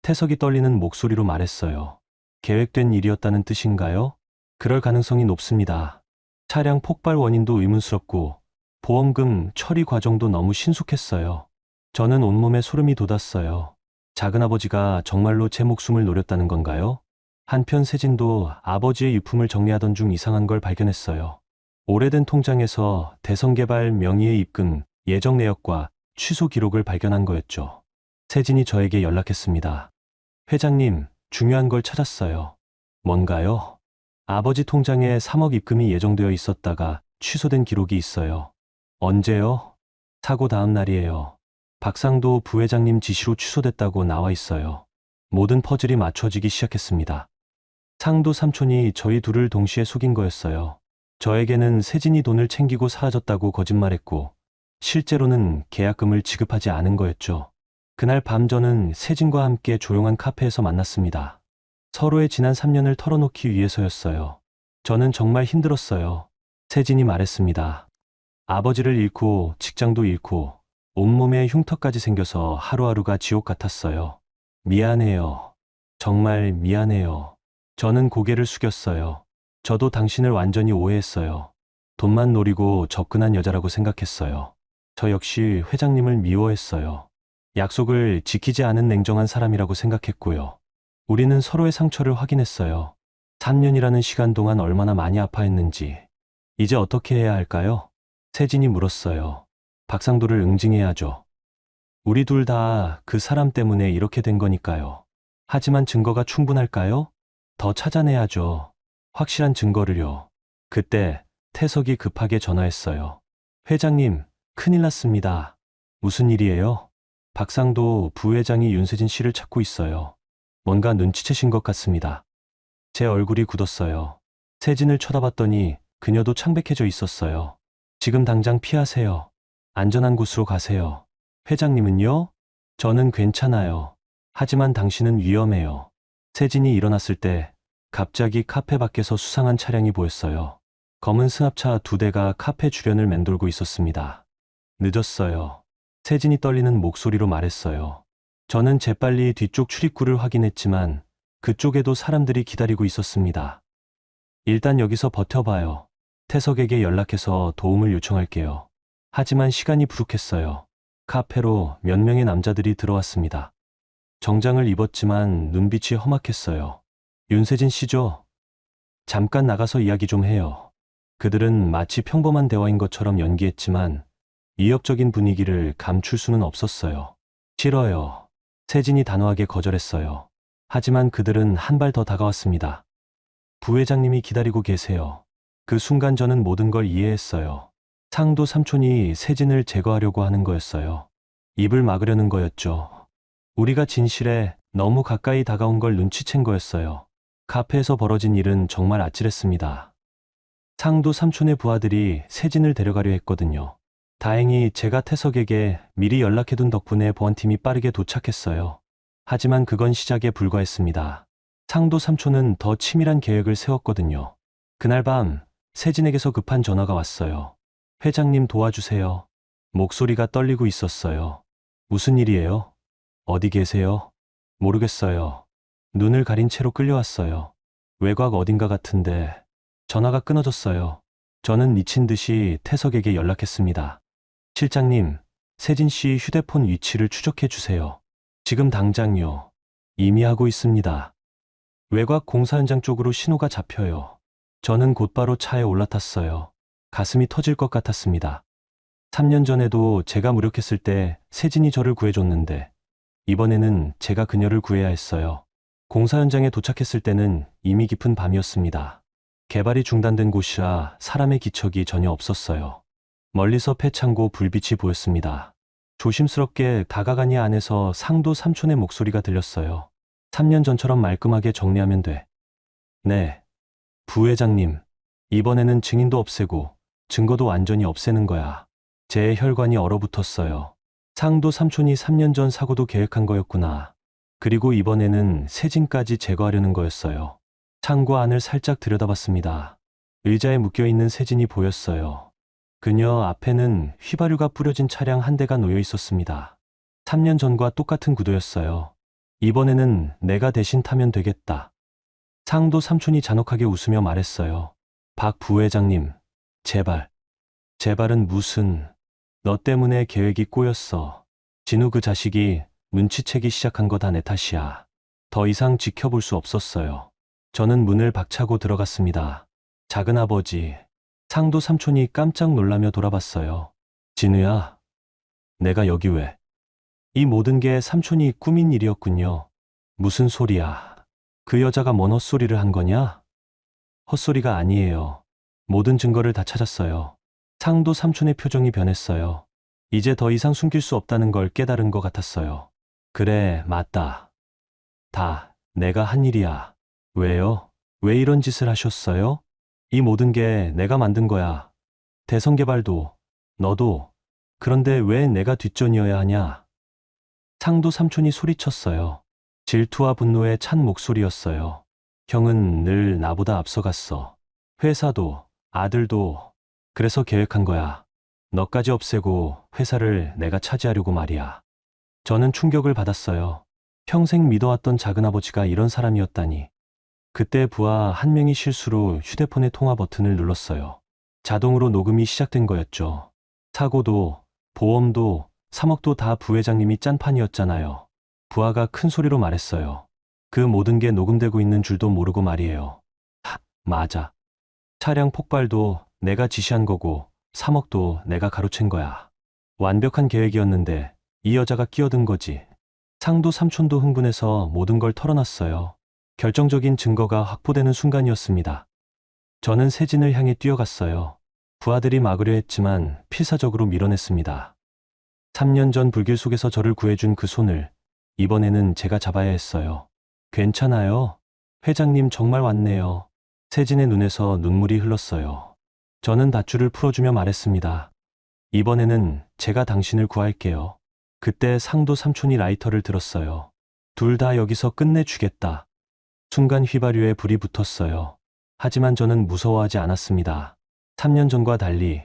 태석이 떨리는 목소리로 말했어요. 계획된 일이었다는 뜻인가요? 그럴 가능성이 높습니다. 차량 폭발 원인도 의문스럽고 보험금 처리 과정도 너무 신속했어요. 저는 온몸에 소름이 돋았어요. 작은아버지가 정말로 제 목숨을 노렸다는 건가요? 한편 세진도 아버지의 유품을 정리하던 중 이상한 걸 발견했어요. 오래된 통장에서 대성개발 명의의 입금, 예정 내역과 취소 기록을 발견한 거였죠. 세진이 저에게 연락했습니다. 회장님, 중요한 걸 찾았어요. 뭔가요? 아버지 통장에 3억 입금이 예정되어 있었다가 취소된 기록이 있어요. 언제요? 사고 다음 날이에요. 박상도 부회장님 지시로 취소됐다고 나와 있어요. 모든 퍼즐이 맞춰지기 시작했습니다. 상도 삼촌이 저희 둘을 동시에 속인 거였어요. 저에게는 세진이 돈을 챙기고 사라졌다고 거짓말했고, 실제로는 계약금을 지급하지 않은 거였죠. 그날 밤 저는 세진과 함께 조용한 카페에서 만났습니다. 서로의 지난 3년을 털어놓기 위해서였어요. 저는 정말 힘들었어요. 세진이 말했습니다. 아버지를 잃고 직장도 잃고 온몸에 흉터까지 생겨서 하루하루가 지옥 같았어요. 미안해요. 정말 미안해요. 저는 고개를 숙였어요. 저도 당신을 완전히 오해했어요. 돈만 노리고 접근한 여자라고 생각했어요. 저 역시 회장님을 미워했어요. 약속을 지키지 않은 냉정한 사람이라고 생각했고요. 우리는 서로의 상처를 확인했어요. 3년이라는 시간 동안 얼마나 많이 아파했는지. 이제 어떻게 해야 할까요? 세진이 물었어요. 박상도를 응징해야죠. 우리 둘 다 그 사람 때문에 이렇게 된 거니까요. 하지만 증거가 충분할까요? 더 찾아내야죠. 확실한 증거를요. 그때 태석이 급하게 전화했어요. 회장님, 큰일 났습니다. 무슨 일이에요? 박상도 부회장이 윤세진 씨를 찾고 있어요. 뭔가 눈치채신 것 같습니다. 제 얼굴이 굳었어요. 세진을 쳐다봤더니 그녀도 창백해져 있었어요. 지금 당장 피하세요. 안전한 곳으로 가세요. 회장님은요? 저는 괜찮아요. 하지만 당신은 위험해요. 세진이 일어났을 때 갑자기 카페 밖에서 수상한 차량이 보였어요. 검은 승합차 2대가 카페 주변을 맴돌고 있었습니다. 늦었어요. 세진이 떨리는 목소리로 말했어요. 저는 재빨리 뒤쪽 출입구를 확인했지만 그쪽에도 사람들이 기다리고 있었습니다. 일단 여기서 버텨봐요. 태석에게 연락해서 도움을 요청할게요. 하지만 시간이 부족했어요. 카페로 몇 명의 남자들이 들어왔습니다. 정장을 입었지만 눈빛이 험악했어요. 윤세진 씨죠? 잠깐 나가서 이야기 좀 해요. 그들은 마치 평범한 대화인 것처럼 연기했지만 위협적인 분위기를 감출 수는 없었어요. 싫어요. 세진이 단호하게 거절했어요. 하지만 그들은 한 발 더 다가왔습니다. 부회장님이 기다리고 계세요. 그 순간 저는 모든 걸 이해했어요. 상도 삼촌이 세진을 제거하려고 하는 거였어요. 입을 막으려는 거였죠. 우리가 진실에 너무 가까이 다가온 걸 눈치챈 거였어요. 카페에서 벌어진 일은 정말 아찔했습니다. 상도 삼촌의 부하들이 세진을 데려가려 했거든요. 다행히 제가 태석에게 미리 연락해둔 덕분에 보안팀이 빠르게 도착했어요. 하지만 그건 시작에 불과했습니다. 상도 삼촌은 더 치밀한 계획을 세웠거든요. 그날 밤 세진에게서 급한 전화가 왔어요. 회장님 도와주세요. 목소리가 떨리고 있었어요. 무슨 일이에요? 어디 계세요? 모르겠어요. 눈을 가린 채로 끌려왔어요. 외곽 어딘가 같은데 전화가 끊어졌어요. 저는 미친 듯이 태석에게 연락했습니다. 실장님, 세진 씨 휴대폰 위치를 추적해 주세요. 지금 당장요. 이미 하고 있습니다. 외곽 공사 현장 쪽으로 신호가 잡혀요. 저는 곧바로 차에 올라탔어요. 가슴이 터질 것 같았습니다. 3년 전에도 제가 무력했을 때 세진이 저를 구해줬는데 이번에는 제가 그녀를 구해야 했어요. 공사 현장에 도착했을 때는 이미 깊은 밤이었습니다. 개발이 중단된 곳이라 사람의 기척이 전혀 없었어요. 멀리서 폐창고 불빛이 보였습니다. 조심스럽게 다가가니 안에서 상도 삼촌의 목소리가 들렸어요. 3년 전처럼 말끔하게 정리하면 돼. 네. 부회장님, 이번에는 증인도 없애고 증거도 완전히 없애는 거야. 제 혈관이 얼어붙었어요. 상도 삼촌이 3년 전 사고도 계획한 거였구나. 그리고 이번에는 세진까지 제거하려는 거였어요. 창고 안을 살짝 들여다봤습니다. 의자에 묶여있는 세진이 보였어요. 그녀 앞에는 휘발유가 뿌려진 차량 한 대가 놓여 있었습니다. 3년 전과 똑같은 구도였어요. 이번에는 내가 대신 타면 되겠다. 상도 삼촌이 잔혹하게 웃으며 말했어요. 박 부회장님, 제발. 제발은 무슨, 너 때문에 계획이 꼬였어. 진우 그 자식이 눈치채기 시작한 거 다 내 탓이야. 더 이상 지켜볼 수 없었어요. 저는 문을 박차고 들어갔습니다. 작은아버지, 상도 삼촌이 깜짝 놀라며 돌아봤어요. 진우야, 내가 여기 왜? 이 모든 게 삼촌이 꾸민 일이었군요. 무슨 소리야? 그 여자가 뭔 헛소리를 한 거냐? 헛소리가 아니에요. 모든 증거를 다 찾았어요. 상도 삼촌의 표정이 변했어요. 이제 더 이상 숨길 수 없다는 걸 깨달은 것 같았어요. 그래, 맞다. 다 내가 한 일이야. 왜요? 왜 이런 짓을 하셨어요? 이 모든 게 내가 만든 거야. 대성개발도, 너도. 그런데 왜 내가 뒷전이어야 하냐? 상도 삼촌이 소리쳤어요. 질투와 분노에 찬 목소리였어요. 형은 늘 나보다 앞서갔어. 회사도, 아들도. 그래서 계획한 거야. 너까지 없애고 회사를 내가 차지하려고 말이야. 저는 충격을 받았어요. 평생 믿어왔던 작은아버지가 이런 사람이었다니. 그때 부하 한 명이 실수로 휴대폰의 통화 버튼을 눌렀어요. 자동으로 녹음이 시작된 거였죠. 사고도, 보험도, 3억도 다 부회장님이 짠 판이었잖아요. 부하가 큰 소리로 말했어요. 그 모든 게 녹음되고 있는 줄도 모르고 말이에요. 맞아. 차량 폭발도 내가 지시한 거고 3억도 내가 가로챈 거야. 완벽한 계획이었는데 이 여자가 끼어든 거지. 상도 삼촌도 흥분해서 모든 걸 털어놨어요. 결정적인 증거가 확보되는 순간이었습니다. 저는 세진을 향해 뛰어갔어요. 부하들이 막으려 했지만 필사적으로 밀어냈습니다. 3년 전 불길 속에서 저를 구해준 그 손을 이번에는 제가 잡아야 했어요. 괜찮아요. 회장님 정말 왔네요. 세진의 눈에서 눈물이 흘렀어요. 저는 밧줄을 풀어주며 말했습니다. 이번에는 제가 당신을 구할게요. 그때 상도 삼촌이 라이터를 들었어요. 둘 다 여기서 끝내주겠다. 순간 휘발유에 불이 붙었어요. 하지만 저는 무서워하지 않았습니다. 3년 전과 달리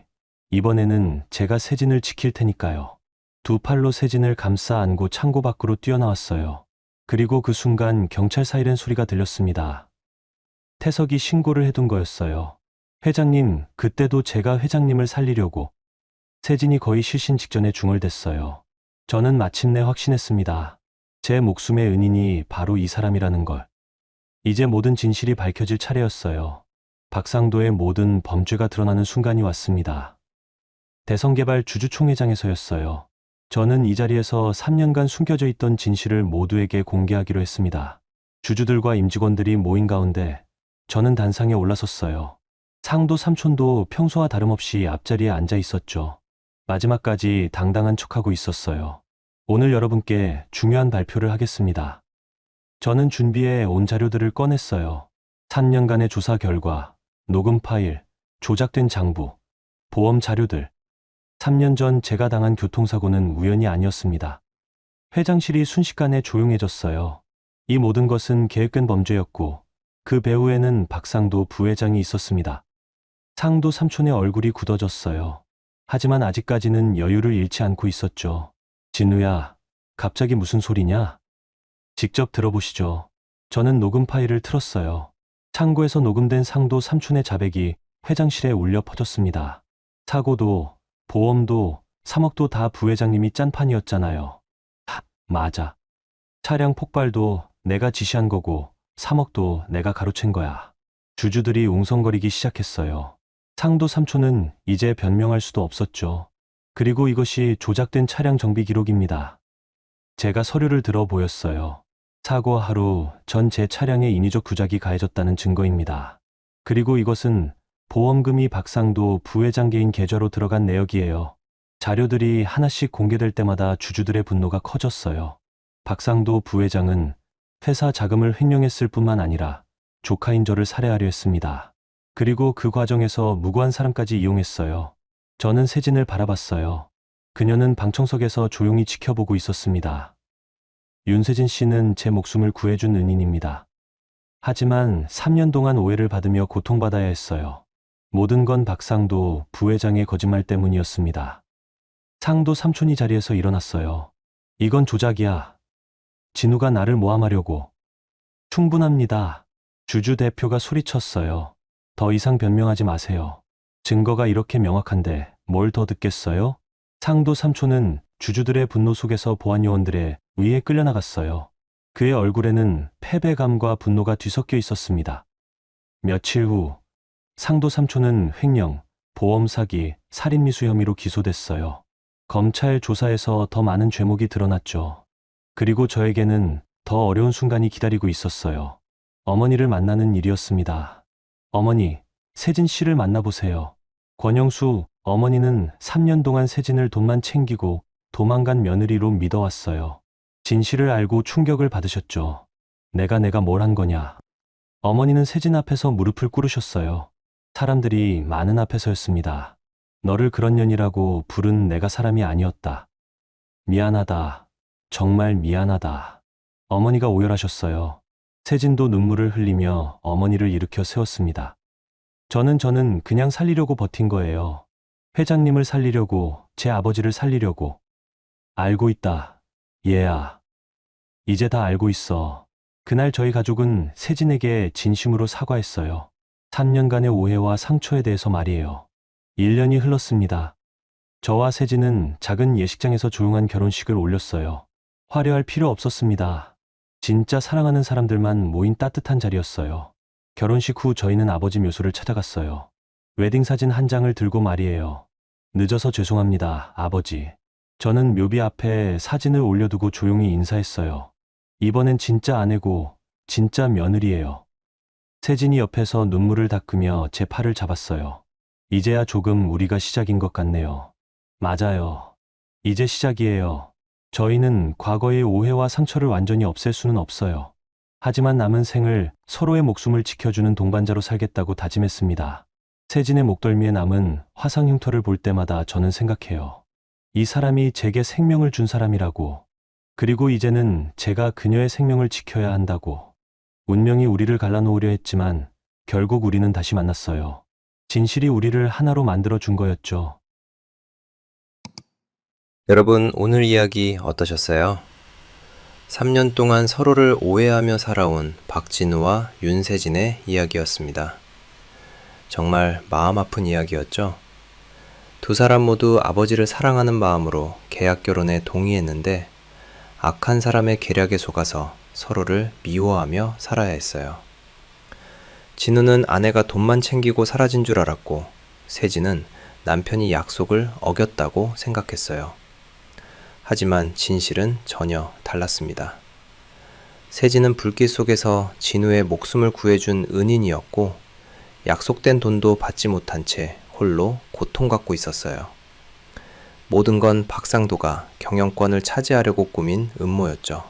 이번에는 제가 세진을 지킬 테니까요. 두 팔로 세진을 감싸 안고 창고 밖으로 뛰어나왔어요. 그리고 그 순간 경찰 사이렌 소리가 들렸습니다. 태석이 신고를 해둔 거였어요. 회장님, 그때도 제가 회장님을 살리려고. 세진이 거의 실신 직전에 중얼댔어요. 저는 마침내 확신했습니다. 제 목숨의 은인이 바로 이 사람이라는 걸. 이제 모든 진실이 밝혀질 차례였어요. 박상도의 모든 범죄가 드러나는 순간이 왔습니다. 대성개발 주주총회장에서였어요. 저는 이 자리에서 3년간 숨겨져 있던 진실을 모두에게 공개하기로 했습니다. 주주들과 임직원들이 모인 가운데 저는 단상에 올라섰어요. 상도 삼촌도 평소와 다름없이 앞자리에 앉아 있었죠. 마지막까지 당당한 척하고 있었어요. 오늘 여러분께 중요한 발표를 하겠습니다. 저는 준비해 온 자료들을 꺼냈어요. 3년간의 조사 결과, 녹음 파일, 조작된 장부, 보험 자료들. 3년 전 제가 당한 교통사고는 우연이 아니었습니다. 회장실이 순식간에 조용해졌어요. 이 모든 것은 계획된 범죄였고 그 배후에는 박상도 부회장이 있었습니다. 상도 삼촌의 얼굴이 굳어졌어요. 하지만 아직까지는 여유를 잃지 않고 있었죠. 진우야, 갑자기 무슨 소리냐? 직접 들어보시죠. 저는 녹음 파일을 틀었어요. 창고에서 녹음된 상도 삼촌의 자백이 회장실에 울려 퍼졌습니다. 사고도, 보험도, 3억도 다 부회장님이 짠 판이었잖아요. 맞아. 차량 폭발도 내가 지시한 거고 3억도 내가 가로챈 거야. 주주들이 웅성거리기 시작했어요. 상도 삼촌은 이제 변명할 수도 없었죠. 그리고 이것이 조작된 차량 정비 기록입니다. 제가 서류를 들어 보였어요. 사고 하루 전 제 차량에 인위적 부작이 가해졌다는 증거입니다. 그리고 이것은 보험금이 박상도 부회장 개인 계좌로 들어간 내역이에요. 자료들이 하나씩 공개될 때마다 주주들의 분노가 커졌어요. 박상도 부회장은 회사 자금을 횡령했을 뿐만 아니라 조카인 저를 살해하려 했습니다. 그리고 그 과정에서 무고한 사람까지 이용했어요. 저는 세진을 바라봤어요. 그녀는 방청석에서 조용히 지켜보고 있었습니다. 윤세진 씨는 제 목숨을 구해준 은인입니다. 하지만 3년 동안 오해를 받으며 고통받아야 했어요. 모든 건 박상도 부회장의 거짓말 때문이었습니다. 상도 삼촌이 자리에서 일어났어요. 이건 조작이야. 진우가 나를 모함하려고. 충분합니다. 주주 대표가 소리쳤어요. 더 이상 변명하지 마세요. 증거가 이렇게 명확한데 뭘 더 듣겠어요? 상도 삼촌은 주주들의 분노 속에서 보안요원들의 의에 끌려나갔어요. 그의 얼굴에는 패배감과 분노가 뒤섞여 있었습니다. 며칠 후 상도 삼촌은 횡령, 보험 사기, 살인미수 혐의로 기소됐어요. 검찰 조사에서 더 많은 죄목이 드러났죠. 그리고 저에게는 더 어려운 순간이 기다리고 있었어요. 어머니를 만나는 일이었습니다. 어머니, 세진 씨를 만나보세요. 권영수 어머니는 3년 동안 세진을 돈만 챙기고 도망간 며느리로 믿어왔어요. 진실을 알고 충격을 받으셨죠. 내가 뭘 한 거냐. 어머니는 세진 앞에서 무릎을 꿇으셨어요. 사람들이 많은 앞에서였습니다. 너를 그런 년이라고 부른 내가 사람이 아니었다. 미안하다. 정말 미안하다. 어머니가 오열하셨어요. 세진도 눈물을 흘리며 어머니를 일으켜 세웠습니다. 저는 그냥 살리려고 버틴 거예요. 회장님을 살리려고, 제 아버지를 살리려고. 알고 있다. 얘야. 이제 다 알고 있어. 그날 저희 가족은 세진에게 진심으로 사과했어요. 3년간의 오해와 상처에 대해서 말이에요. 1년이 흘렀습니다. 저와 세진은 작은 예식장에서 조용한 결혼식을 올렸어요. 화려할 필요 없었습니다. 진짜 사랑하는 사람들만 모인 따뜻한 자리였어요. 결혼식 후 저희는 아버지 묘소를 찾아갔어요. 웨딩사진 한 장을 들고 말이에요. 늦어서 죄송합니다, 아버지. 저는 묘비 앞에 사진을 올려두고 조용히 인사했어요. 이번엔 진짜 아내고 진짜 며느리예요. 세진이 옆에서 눈물을 닦으며 제 팔을 잡았어요. 이제야 조금 우리가 시작인 것 같네요. 맞아요. 이제 시작이에요. 저희는 과거의 오해와 상처를 완전히 없앨 수는 없어요. 하지만 남은 생을 서로의 목숨을 지켜주는 동반자로 살겠다고 다짐했습니다. 세진의 목덜미에 남은 화상 흉터를 볼 때마다 저는 생각해요. 이 사람이 제게 생명을 준 사람이라고. 그리고 이제는 제가 그녀의 생명을 지켜야 한다고. 운명이 우리를 갈라놓으려 했지만 결국 우리는 다시 만났어요. 진실이 우리를 하나로 만들어 준 거였죠. 여러분, 오늘 이야기 어떠셨어요? 3년 동안 서로를 오해하며 살아온 박진우와 윤세진의 이야기였습니다. 정말 마음 아픈 이야기였죠? 두 사람 모두 아버지를 사랑하는 마음으로 계약 결혼에 동의했는데 악한 사람의 계략에 속아서 서로를 미워하며 살아야 했어요. 진우는 아내가 돈만 챙기고 사라진 줄 알았고 세진은 남편이 약속을 어겼다고 생각했어요. 하지만 진실은 전혀 달랐습니다. 세진은 불길 속에서 진우의 목숨을 구해준 은인이었고 약속된 돈도 받지 못한 채 홀로 고통받고 있었어요. 모든 건 박상도가 경영권을 차지하려고 꾸민 음모였죠.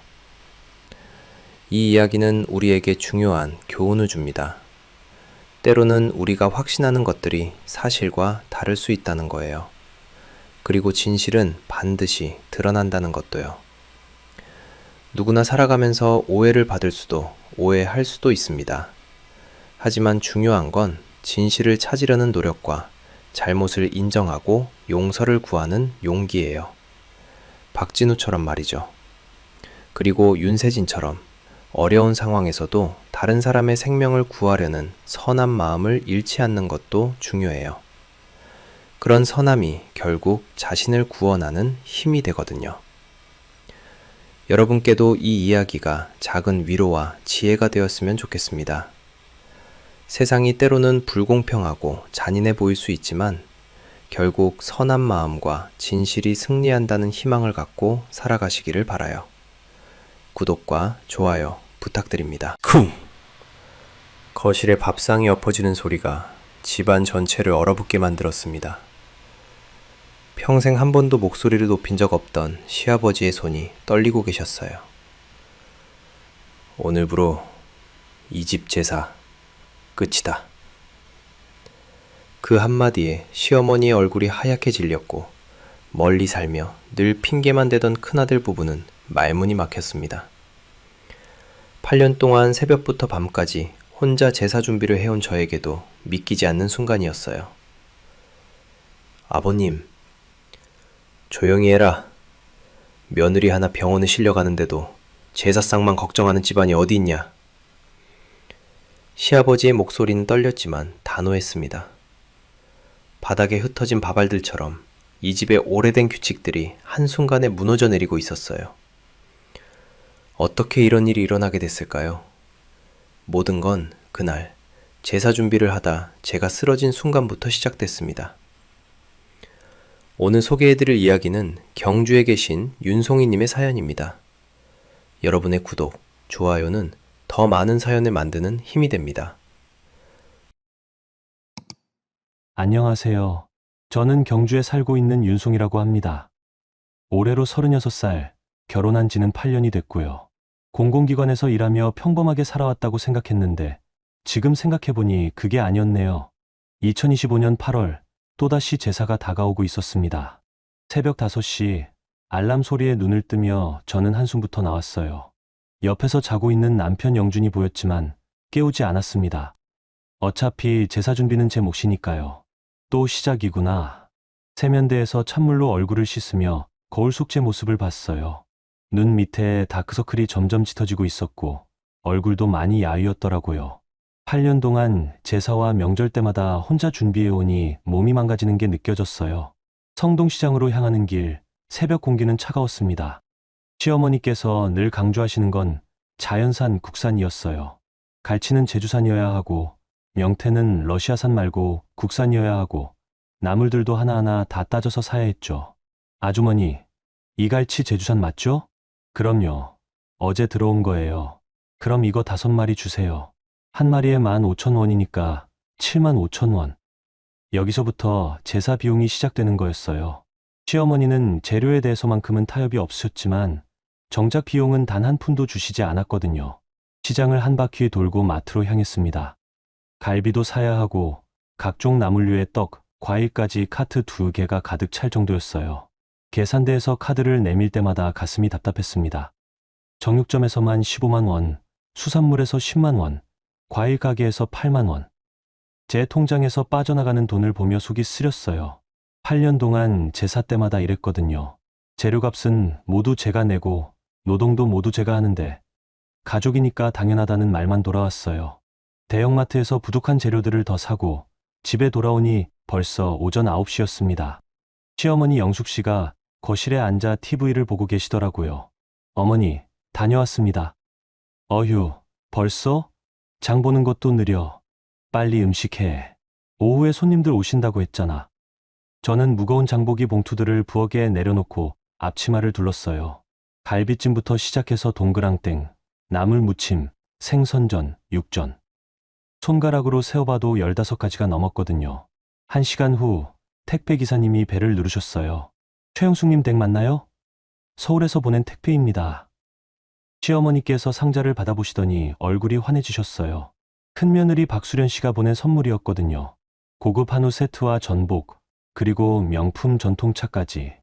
이 이야기는 우리에게 중요한 교훈을 줍니다. 때로는 우리가 확신하는 것들이 사실과 다를 수 있다는 거예요. 그리고 진실은 반드시 드러난다는 것도요. 누구나 살아가면서 오해를 받을 수도 오해할 수도 있습니다. 하지만 중요한 건 진실을 찾으려는 노력과 잘못을 인정하고 용서를 구하는 용기예요. 박진우처럼 말이죠. 그리고 윤세진처럼 어려운 상황에서도 다른 사람의 생명을 구하려는 선한 마음을 잃지 않는 것도 중요해요. 그런 선함이 결국 자신을 구원하는 힘이 되거든요. 여러분께도 이 이야기가 작은 위로와 지혜가 되었으면 좋겠습니다. 세상이 때로는 불공평하고 잔인해 보일 수 있지만 결국 선한 마음과 진실이 승리한다는 희망을 갖고 살아가시기를 바라요. 구독과 좋아요 부탁드립니다. 쿵! 거실에 밥상이 엎어지는 소리가 집안 전체를 얼어붙게 만들었습니다. 평생 한 번도 목소리를 높인 적 없던 시아버지의 손이 떨리고 계셨어요. 오늘부로 이 집 제사 끝이다. 그 한마디에 시어머니의 얼굴이 하얗게 질렸고 멀리 살며 늘 핑계만 대던 큰아들 부부는 말문이 막혔습니다. 8년 동안 새벽부터 밤까지 혼자 제사 준비를 해온 저에게도 믿기지 않는 순간이었어요. 아버님, 조용히 해라. 며느리 하나 병원에 실려가는데도 제사상만 걱정하는 집안이 어디 있냐. 시아버지의 목소리는 떨렸지만 단호했습니다. 바닥에 흩어진 밥알들처럼 이 집의 오래된 규칙들이 한순간에 무너져 내리고 있었어요. 어떻게 이런 일이 일어나게 됐을까요? 모든 건 그날 제사 준비를 하다 제가 쓰러진 순간부터 시작됐습니다. 오늘 소개해드릴 이야기는 경주에 계신 윤송이님의 사연입니다. 여러분의 구독, 좋아요는 더 많은 사연을 만드는 힘이 됩니다. 안녕하세요. 저는 경주에 살고 있는 윤송이라고 합니다. 올해로 36살, 결혼한 지는 8년이 됐고요. 공공기관에서 일하며 평범하게 살아왔다고 생각했는데 지금 생각해보니 그게 아니었네요. 2025년 8월 또다시 제사가 다가오고 있었습니다. 새벽 5시 알람 소리에 눈을 뜨며 저는 한숨부터 나왔어요. 옆에서 자고 있는 남편 영준이 보였지만 깨우지 않았습니다. 어차피 제사 준비는 제 몫이니까요. 또 시작이구나. 세면대에서 찬물로 얼굴을 씻으며 거울 속 제 모습을 봤어요. 눈 밑에 다크서클이 점점 짙어지고 있었고 얼굴도 많이 야위었더라고요. 8년 동안 제사와 명절 때마다 혼자 준비해오니 몸이 망가지는 게 느껴졌어요. 성동시장으로 향하는 길, 새벽 공기는 차가웠습니다. 시어머니께서 늘 강조하시는 건 자연산 국산이었어요. 갈치는 제주산이어야 하고 명태는 러시아산 말고 국산이어야 하고 나물들도 하나하나 다 따져서 사야 했죠. 아주머니, 이 갈치 제주산 맞죠? 그럼요. 어제 들어온 거예요. 그럼 이거 5마리 주세요. 한 마리에 15,000원이니까 75,000원. 여기서부터 제사 비용이 시작되는 거였어요. 시어머니는 재료에 대해서만큼은 타협이 없으셨지만 정작 비용은 단 한 푼도 주시지 않았거든요. 시장을 한 바퀴 돌고 마트로 향했습니다. 갈비도 사야 하고 각종 나물류의 떡, 과일까지 카트 2개가 가득 찰 정도였어요. 계산대에서 카드를 내밀 때마다 가슴이 답답했습니다. 정육점에서만 15만 원, 수산물에서 10만 원, 과일 가게에서 8만 원. 제 통장에서 빠져나가는 돈을 보며 속이 쓰렸어요. 8년 동안 제사 때마다 이랬거든요. 재료값은 모두 제가 내고 노동도 모두 제가 하는데 가족이니까 당연하다는 말만 돌아왔어요. 대형마트에서 부족한 재료들을 더 사고 집에 돌아오니 벌써 오전 9시였습니다. 시어머니 영숙 씨가 거실에 앉아 TV를 보고 계시더라고요. 어머니, 다녀왔습니다. 어휴, 벌써? 장 보는 것도 느려. 빨리 음식해. 오후에 손님들 오신다고 했잖아. 저는 무거운 장보기 봉투들을 부엌에 내려놓고 앞치마를 둘렀어요. 갈비찜부터 시작해서 동그랑땡, 나물 무침, 생선전, 육전. 손가락으로 세어봐도 15가지가 넘었거든요. 1시간 후 택배기사님이 벨을 누르셨어요. 최영숙님 댁 맞나요? 서울에서 보낸 택배입니다. 시어머니께서 상자를 받아보시더니 얼굴이 환해지셨어요. 큰며느리 박수련 씨가 보낸 선물이었거든요. 고급 한우 세트와 전복, 그리고 명품 전통차까지.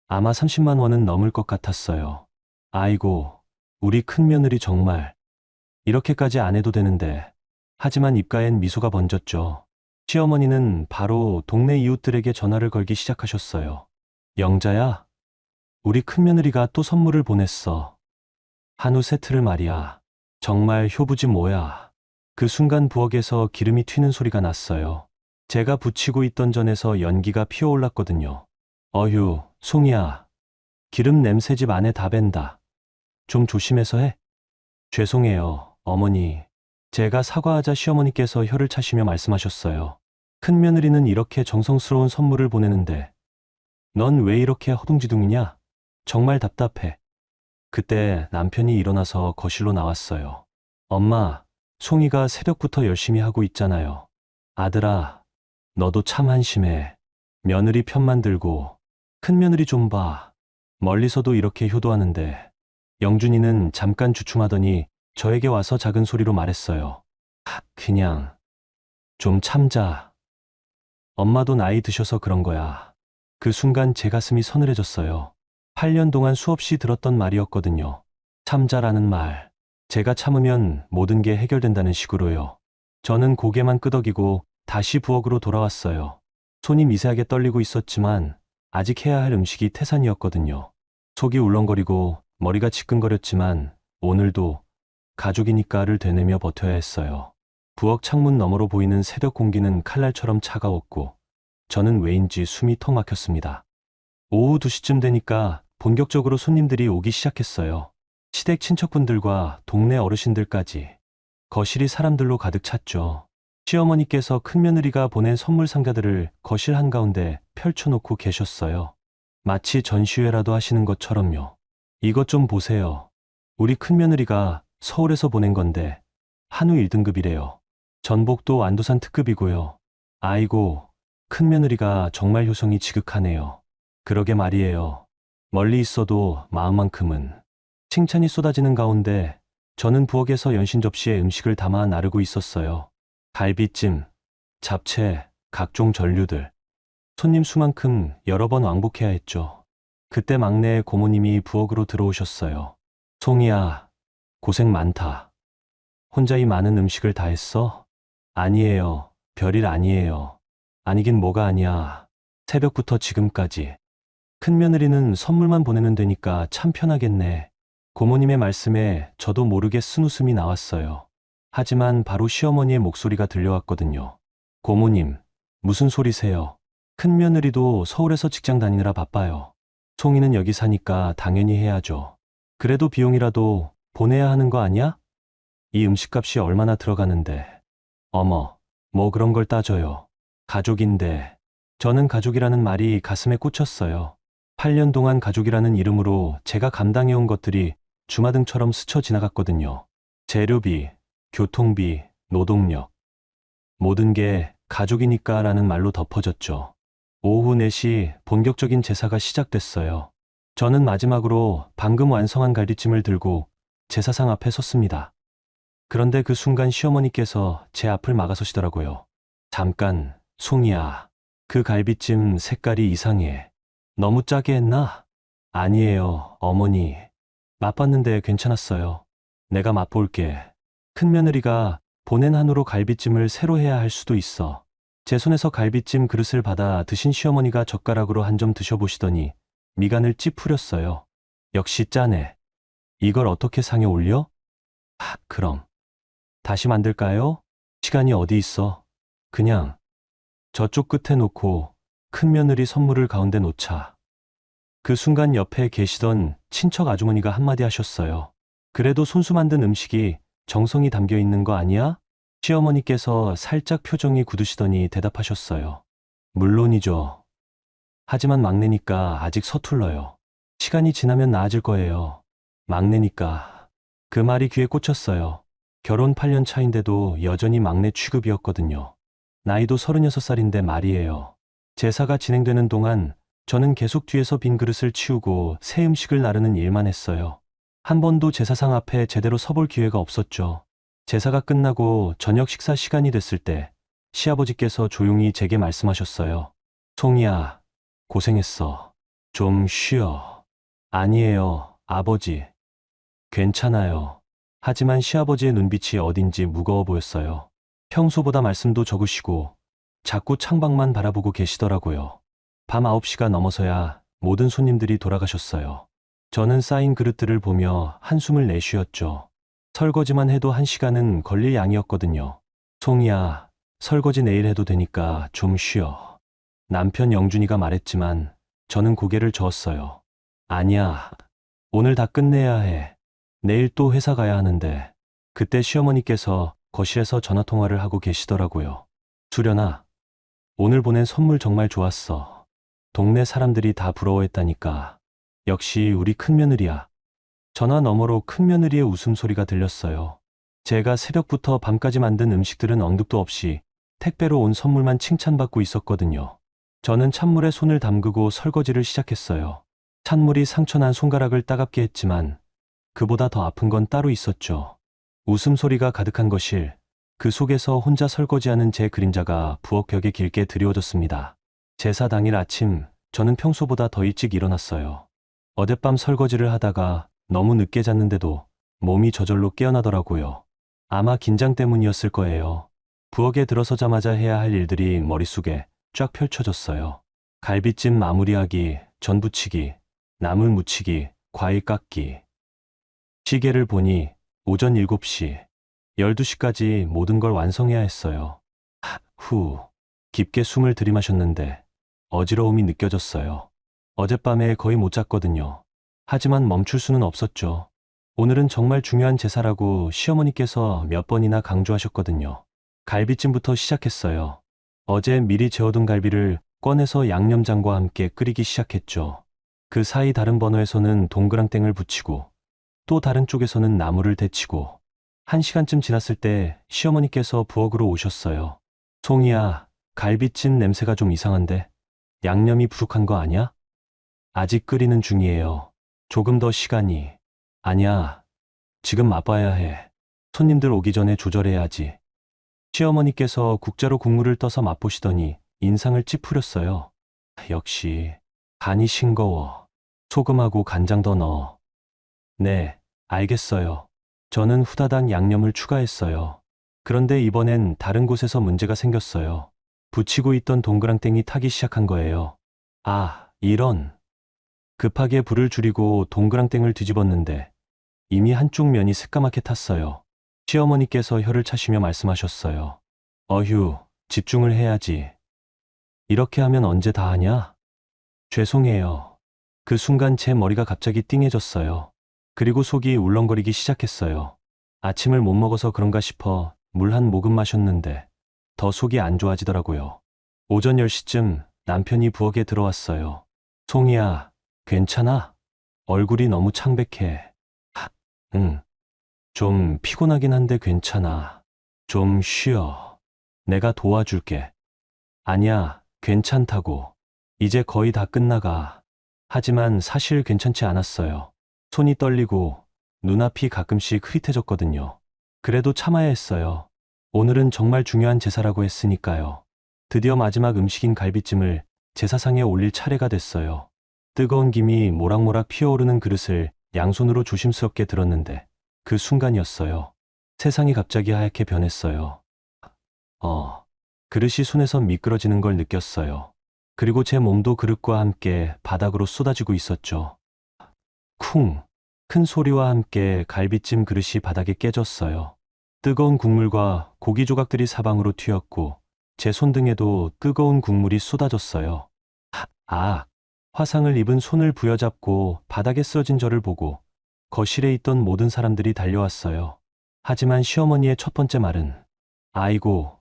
아마 30만 원은 넘을 것 같았어요. 아이고, 우리 큰며느리 정말 이렇게까지 안 해도 되는데. 하지만 입가엔 미소가 번졌죠. 시어머니는 바로 동네 이웃들에게 전화를 걸기 시작하셨어요. 영자야, 우리 큰며느리가 또 선물을 보냈어. 한우 세트를 말이야. 정말 효부지 뭐야. 그 순간 부엌에서 기름이 튀는 소리가 났어요. 제가 붙이고 있던 전에서 연기가 피어올랐거든요. 어휴, 송이야. 기름 냄새 집 안에 다 밴다. 좀 조심해서 해. 죄송해요, 어머니. 제가 사과하자 시어머니께서 혀를 차시며 말씀하셨어요. 큰며느리는 이렇게 정성스러운 선물을 보내는데 넌 왜 이렇게 허둥지둥이냐? 정말 답답해. 그때 남편이 일어나서 거실로 나왔어요. 엄마, 송이가 새벽부터 열심히 하고 있잖아요. 아들아, 너도 참 한심해. 며느리 편만 들고. 큰며느리 좀 봐. 멀리서도 이렇게 효도하는데. 영준이는 잠깐 주춤하더니 저에게 와서 작은 소리로 말했어요. 그냥 좀 참자. 엄마도 나이 드셔서 그런 거야. 그 순간 제 가슴이 서늘해졌어요. 8년 동안 수없이 들었던 말이었거든요. 참자라는 말. 제가 참으면 모든 게 해결된다는 식으로요. 저는 고개만 끄덕이고 다시 부엌으로 돌아왔어요. 손이 미세하게 떨리고 있었지만 아직 해야 할 음식이 태산이었거든요. 속이 울렁거리고 머리가 지끈거렸지만 오늘도 가족이니까를 되뇌며 버텨야 했어요. 부엌 창문 너머로 보이는 새벽 공기는 칼날처럼 차가웠고 저는 왜인지 숨이 턱 막혔습니다. 오후 2시쯤 되니까 본격적으로 손님들이 오기 시작했어요. 시댁 친척분들과 동네 어르신들까지. 거실이 사람들로 가득 찼죠. 시어머니께서 큰며느리가 보낸 선물 상자들을 거실 한가운데 펼쳐놓고 계셨어요. 마치 전시회라도 하시는 것처럼요. 이것 좀 보세요. 우리 큰며느리가 서울에서 보낸 건데 한우 1등급이래요. 전복도 안도산 특급이고요. 아이고, 큰며느리가 정말 효성이 지극하네요. 그러게 말이에요. 멀리 있어도 마음만큼은. 칭찬이 쏟아지는 가운데 저는 부엌에서 연신 접시에 음식을 담아 나르고 있었어요. 갈비찜, 잡채, 각종 전류들. 손님 수만큼 여러 번 왕복해야 했죠. 그때 막내 고모님이 부엌으로 들어오셨어요. 송이야, 고생 많다. 혼자 이 많은 음식을 다 했어? 아니에요. 별일 아니에요. 아니긴 뭐가 아니야. 새벽부터 지금까지. 큰며느리는 선물만 보내면 되니까 참 편하겠네. 고모님의 말씀에 저도 모르게 쓴웃음이 나왔어요. 하지만 바로 시어머니의 목소리가 들려왔거든요. 고모님, 무슨 소리세요? 큰며느리도 서울에서 직장 다니느라 바빠요. 송이는 여기 사니까 당연히 해야죠. 그래도 비용이라도 보내야 하는 거 아니야? 이 음식값이 얼마나 들어가는데. 어머, 뭐 그런 걸 따져요. 가족인데. 저는 가족이라는 말이 가슴에 꽂혔어요. 8년 동안 가족이라는 이름으로 제가 감당해온 것들이 주마등처럼 스쳐 지나갔거든요. 재료비, 교통비, 노동력. 모든 게 가족이니까 라는 말로 덮어졌죠. 오후 4시 본격적인 제사가 시작됐어요. 저는 마지막으로 방금 완성한 갈비찜을 들고 제사상 앞에 섰습니다. 그런데 그 순간 시어머니께서 제 앞을 막아서시더라고요. 잠깐, 송이야. 그 갈비찜 색깔이 이상해. 너무 짜게 했나? 아니에요, 어머니. 맛봤는데 괜찮았어요. 내가 맛볼게. 큰며느리가 보낸 한우로 갈비찜을 새로 해야 할 수도 있어. 제 손에서 갈비찜 그릇을 받아 드신 시어머니가 젓가락으로 한 점 드셔보시더니 미간을 찌푸렸어요. 역시 짜네. 이걸 어떻게 상에 올려? 그럼. 다시 만들까요? 시간이 어디 있어? 그냥 저쪽 끝에 놓고 큰며느리 선물을 가운데 놓자. 그 순간 옆에 계시던 친척 아주머니가 한마디 하셨어요. 그래도 손수 만든 음식이 정성이 담겨 있는 거 아니야? 시어머니께서 살짝 표정이 굳으시더니 대답하셨어요. 물론이죠. 하지만 막내니까 아직 서툴러요. 시간이 지나면 나아질 거예요. 막내니까. 그 말이 귀에 꽂혔어요. 결혼 8년 차인데도 여전히 막내 취급이었거든요. 나이도 36살인데 말이에요. 제사가 진행되는 동안 저는 계속 뒤에서 빈 그릇을 치우고 새 음식을 나르는 일만 했어요. 한 번도 제사상 앞에 제대로 서볼 기회가 없었죠. 제사가 끝나고 저녁 식사 시간이 됐을 때 시아버지께서 조용히 제게 말씀하셨어요. 송이야, 고생했어. 좀 쉬어. 아니에요, 아버지. 괜찮아요. 하지만 시아버지의 눈빛이 어딘지 무거워 보였어요. 평소보다 말씀도 적으시고 자꾸 창밖만 바라보고 계시더라고요. 밤 9시가 넘어서야 모든 손님들이 돌아가셨어요. 저는 쌓인 그릇들을 보며 한숨을 내쉬었죠. 설거지만 해도 1시간은 걸릴 양이었거든요. 송이야, 설거지 내일 해도 되니까 좀 쉬어. 남편 영준이가 말했지만 저는 고개를 저었어요. 아니야, 오늘 다 끝내야 해. 내일 또 회사 가야 하는데. 그때 시어머니께서 거실에서 전화통화를 하고 계시더라고요. 수련아, 오늘 보낸 선물 정말 좋았어. 동네 사람들이 다 부러워했다니까. 역시 우리 큰며느리야. 전화 너머로 큰며느리의 웃음소리가 들렸어요. 제가 새벽부터 밤까지 만든 음식들은 언급도 없이 택배로 온 선물만 칭찬받고 있었거든요. 저는 찬물에 손을 담그고 설거지를 시작했어요. 찬물이 상처난 손가락을 따갑게 했지만 그보다 더 아픈 건 따로 있었죠. 웃음소리가 가득한 거실, 그 속에서 혼자 설거지하는 제 그림자가 부엌 벽에 길게 드리워졌습니다. 제사 당일 아침, 저는 평소보다 더 일찍 일어났어요. 어젯밤 설거지를 하다가 너무 늦게 잤는데도 몸이 저절로 깨어나더라고요. 아마 긴장 때문이었을 거예요. 부엌에 들어서자마자 해야 할 일들이 머릿속에 쫙 펼쳐졌어요. 갈비찜 마무리하기, 전 부치기, 나물 무치기, 과일 깎기. 시계를 보니 오전 7시, 12시까지 모든 걸 완성해야 했어요. 후, 깊게 숨을 들이마셨는데 어지러움이 느껴졌어요. 어젯밤에 거의 못 잤거든요. 하지만 멈출 수는 없었죠. 오늘은 정말 중요한 제사라고 시어머니께서 몇 번이나 강조하셨거든요. 갈비찜부터 시작했어요. 어제 미리 재워둔 갈비를 꺼내서 양념장과 함께 끓이기 시작했죠. 그 사이 다른 버너에서는 동그랑땡을 붙이고 또 다른 쪽에서는 나물을 데치고 1시간쯤 지났을 때 시어머니께서 부엌으로 오셨어요. 송이야, 갈비찜 냄새가 좀 이상한데 양념이 부족한 거 아니야? 아직 끓이는 중이에요. 조금 더 시간이. 아니야, 지금 맛봐야 해. 손님들 오기 전에 조절해야지. 시어머니께서 국자로 국물을 떠서 맛보시더니 인상을 찌푸렸어요. 역시 간이 싱거워. 소금하고 간장 더 넣어. 네, 알겠어요. 저는 후다닥 양념을 추가했어요. 그런데 이번엔 다른 곳에서 문제가 생겼어요. 붙이고 있던 동그랑땡이 타기 시작한 거예요. 아, 이런. 급하게 불을 줄이고 동그랑땡을 뒤집었는데 이미 한쪽 면이 새까맣게 탔어요. 시어머니께서 혀를 차시며 말씀하셨어요. 어휴, 집중을 해야지. 이렇게 하면 언제 다 하냐? 죄송해요. 그 순간 제 머리가 갑자기 띵해졌어요. 그리고 속이 울렁거리기 시작했어요. 아침을 못 먹어서 그런가 싶어 물 한 모금 마셨는데 더 속이 안 좋아지더라고요. 오전 10시쯤 남편이 부엌에 들어왔어요. 송이야, 괜찮아? 얼굴이 너무 창백해. 응. 좀 피곤하긴 한데 괜찮아. 좀 쉬어. 내가 도와줄게. 아니야, 괜찮다고. 이제 거의 다 끝나가. 하지만 사실 괜찮지 않았어요. 손이 떨리고 눈앞이 가끔씩 흐릿해졌거든요. 그래도 참아야 했어요. 오늘은 정말 중요한 제사라고 했으니까요. 드디어 마지막 음식인 갈비찜을 제사상에 올릴 차례가 됐어요. 뜨거운 김이 모락모락 피어오르는 그릇을 양손으로 조심스럽게 들었는데 그 순간이었어요. 세상이 갑자기 하얗게 변했어요. 그릇이 손에서 미끄러지는 걸 느꼈어요. 그리고 제 몸도 그릇과 함께 바닥으로 쏟아지고 있었죠. 쿵! 큰 소리와 함께 갈비찜 그릇이 바닥에 깨졌어요. 뜨거운 국물과 고기 조각들이 사방으로 튀었고 제 손등에도 뜨거운 국물이 쏟아졌어요. 화상을 입은 손을 부여잡고 바닥에 쓰러진 저를 보고 거실에 있던 모든 사람들이 달려왔어요. 하지만 시어머니의 첫 번째 말은 아이고,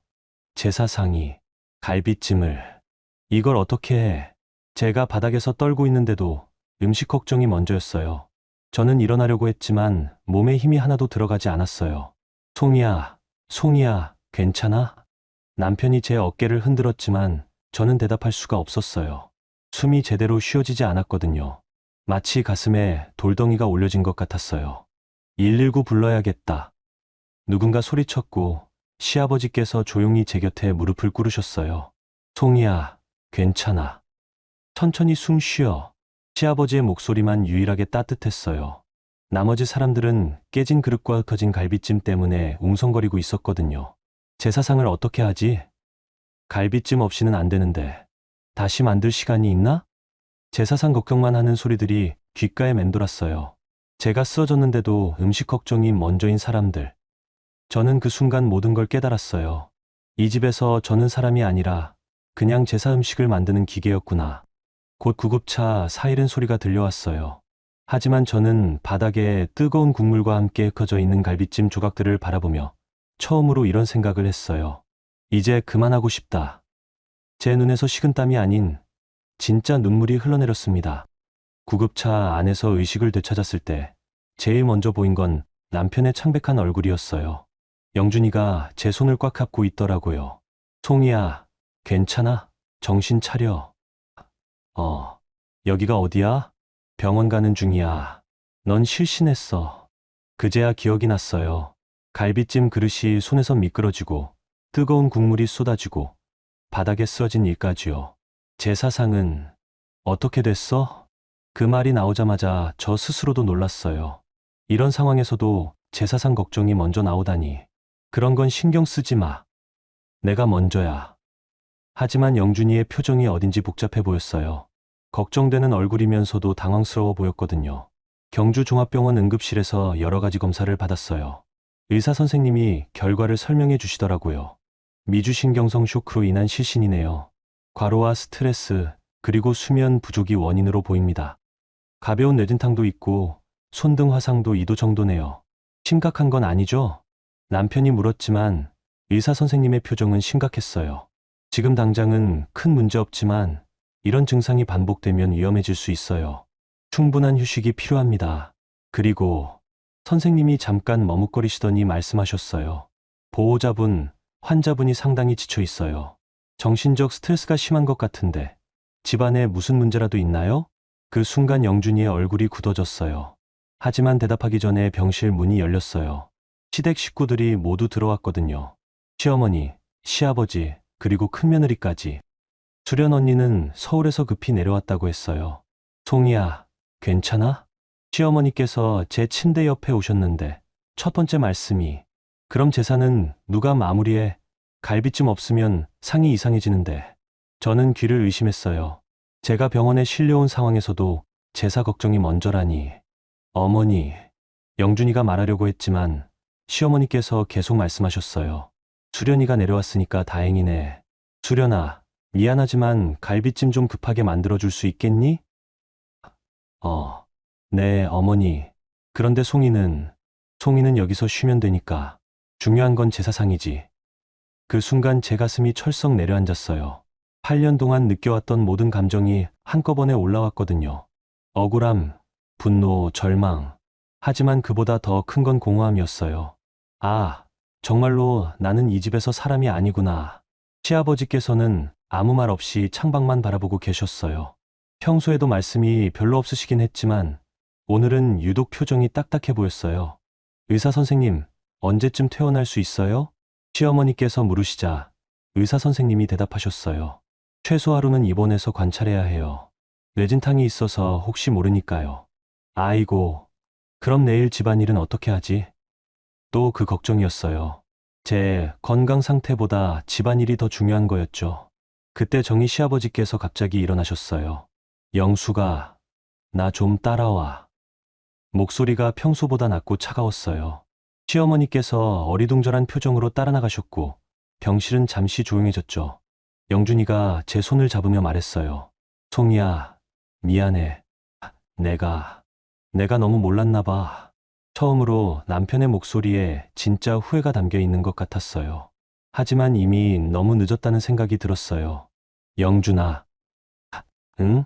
제사상이 갈비찜을 이걸 어떻게 해? 제가 바닥에서 떨고 있는데도 음식 걱정이 먼저였어요. 저는 일어나려고 했지만 몸에 힘이 하나도 들어가지 않았어요. 송이야, 괜찮아? 남편이 제 어깨를 흔들었지만 저는 대답할 수가 없었어요. 숨이 제대로 쉬어지지 않았거든요. 마치 가슴에 돌덩이가 올려진 것 같았어요. 119 불러야겠다. 누군가 소리쳤고 시아버지께서 조용히 제 곁에 무릎을 꿇으셨어요. 송이야, 괜찮아. 천천히 숨 쉬어. 시아버지의 목소리만 유일하게 따뜻했어요. 나머지 사람들은 깨진 그릇과 흩어진 갈비찜 때문에 웅성거리고 있었거든요. 제사상을 어떻게 하지? 갈비찜 없이는 안 되는데 다시 만들 시간이 있나? 제사상 걱정만 하는 소리들이 귓가에 맴돌았어요. 제가 쓰러졌는데도 음식 걱정이 먼저인 사람들. 저는 그 순간 모든 걸 깨달았어요. 이 집에서 저는 사람이 아니라 그냥 제사 음식을 만드는 기계였구나. 곧 구급차 사이렌 소리가 들려왔어요. 하지만 저는 바닥에 뜨거운 국물과 함께 흩어져 있는 갈비찜 조각들을 바라보며 처음으로 이런 생각을 했어요. 이제 그만하고 싶다. 제 눈에서 식은땀이 아닌 진짜 눈물이 흘러내렸습니다. 구급차 안에서 의식을 되찾았을 때 제일 먼저 보인 건 남편의 창백한 얼굴이었어요. 영준이가 제 손을 꽉 잡고 있더라고요. 송이야, 괜찮아? 정신 차려. 여기가 어디야? 병원 가는 중이야. 넌 실신했어. 그제야 기억이 났어요. 갈비찜 그릇이 손에서 미끄러지고 뜨거운 국물이 쏟아지고 바닥에 쓰러진 일까지요. 제사상은 어떻게 됐어? 그 말이 나오자마자 저 스스로도 놀랐어요. 이런 상황에서도 제사상 걱정이 먼저 나오다니. 그런 건 신경 쓰지 마. 내가 먼저야. 하지만 영준이의 표정이 어딘지 복잡해 보였어요. 걱정되는 얼굴이면서도 당황스러워 보였거든요. 경주종합병원 응급실에서 여러 가지 검사를 받았어요. 의사 선생님이 결과를 설명해 주시더라고요. 미주신경성 쇼크로 인한 실신이네요. 과로와 스트레스, 그리고 수면 부족이 원인으로 보입니다. 가벼운 뇌진탕도 있고 손등 화상도 2도 정도네요. 심각한 건 아니죠? 남편이 물었지만 의사 선생님의 표정은 심각했어요. 지금 당장은 큰 문제 없지만 이런 증상이 반복되면 위험해질 수 있어요. 충분한 휴식이 필요합니다. 그리고 선생님이 잠깐 머뭇거리시더니 말씀하셨어요. 보호자분, 환자분이 상당히 지쳐 있어요. 정신적 스트레스가 심한 것 같은데 집안에 무슨 문제라도 있나요? 그 순간 영준이의 얼굴이 굳어졌어요. 하지만 대답하기 전에 병실 문이 열렸어요. 시댁 식구들이 모두 들어왔거든요. 시어머니, 시아버지, 그리고 큰며느리까지. 수련 언니는 서울에서 급히 내려왔다고 했어요. 송이야, 괜찮아? 시어머니께서 제 침대 옆에 오셨는데 첫 번째 말씀이 그럼 제사는 누가 마무리해? 갈비찜 없으면 상이 이상해지는데. 저는 귀를 의심했어요. 제가 병원에 실려온 상황에서도 제사 걱정이 먼저라니. 어머니, 영준이가 말하려고 했지만 시어머니께서 계속 말씀하셨어요. 수련이가 내려왔으니까 다행이네. 수련아, 미안하지만 갈비찜 좀 급하게 만들어줄 수 있겠니? 네, 어머니. 그런데 송이는 여기서 쉬면 되니까. 중요한 건 제사상이지. 그 순간 제 가슴이 철썩 내려앉았어요. 8년 동안 느껴왔던 모든 감정이 한꺼번에 올라왔거든요. 억울함, 분노, 절망. 하지만 그보다 더 큰 건 공허함이었어요. 아, 정말로 나는 이 집에서 사람이 아니구나. 시아버지께서는 아무 말 없이 창밖만 바라보고 계셨어요. 평소에도 말씀이 별로 없으시긴 했지만 오늘은 유독 표정이 딱딱해 보였어요. 의사 선생님, 언제쯤 퇴원할 수 있어요? 시어머니께서 물으시자 의사 선생님이 대답하셨어요. 최소 하루는 입원해서 관찰해야 해요. 뇌진탕이 있어서 혹시 모르니까요. 아이고, 그럼 내일 집안일은 어떻게 하지? 또 그 걱정이었어요. 제 건강 상태보다 집안일이 더 중요한 거였죠. 그때 정희 시아버지께서 갑자기 일어나셨어요. 영수가, 나 좀 따라와. 목소리가 평소보다 낮고 차가웠어요. 시어머니께서 어리둥절한 표정으로 따라 나가셨고 병실은 잠시 조용해졌죠. 영준이가 제 손을 잡으며 말했어요. 송이야, 미안해. 내가 너무 몰랐나 봐. 처음으로 남편의 목소리에 진짜 후회가 담겨 있는 것 같았어요. 하지만 이미 너무 늦었다는 생각이 들었어요. 영준아, 응?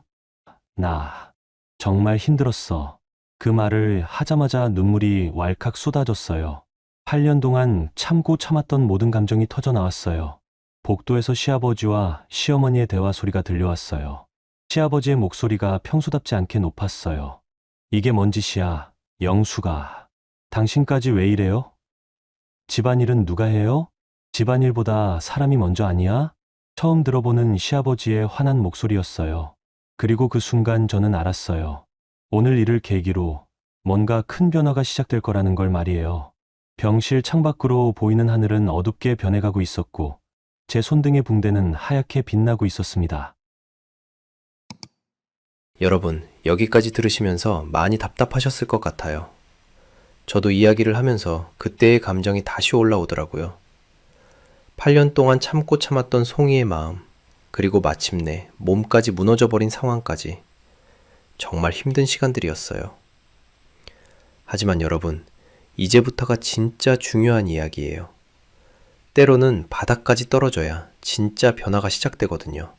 나 정말 힘들었어. 그 말을 하자마자 눈물이 왈칵 쏟아졌어요. 8년 동안 참고 참았던 모든 감정이 터져 나왔어요. 복도에서 시아버지와 시어머니의 대화 소리가 들려왔어요. 시아버지의 목소리가 평소답지 않게 높았어요. 이게 뭔 짓이야, 영수가. 당신까지 왜 이래요? 집안일은 누가 해요? 집안일보다 사람이 먼저 아니야? 처음 들어보는 시아버지의 화난 목소리였어요. 그리고 그 순간 저는 알았어요. 오늘 일을 계기로 뭔가 큰 변화가 시작될 거라는 걸 말이에요. 병실 창밖으로 보이는 하늘은 어둡게 변해가고 있었고 제 손등의 붕대는 하얗게 빛나고 있었습니다. 여러분, 여기까지 들으시면서 많이 답답하셨을 것 같아요. 저도 이야기를 하면서 그때의 감정이 다시 올라오더라고요. 8년 동안 참고 참았던 송이의 마음, 그리고 마침내 몸까지 무너져버린 상황까지 정말 힘든 시간들이었어요. 하지만 여러분, 이제부터가 진짜 중요한 이야기예요. 때로는 바닥까지 떨어져야 진짜 변화가 시작되거든요.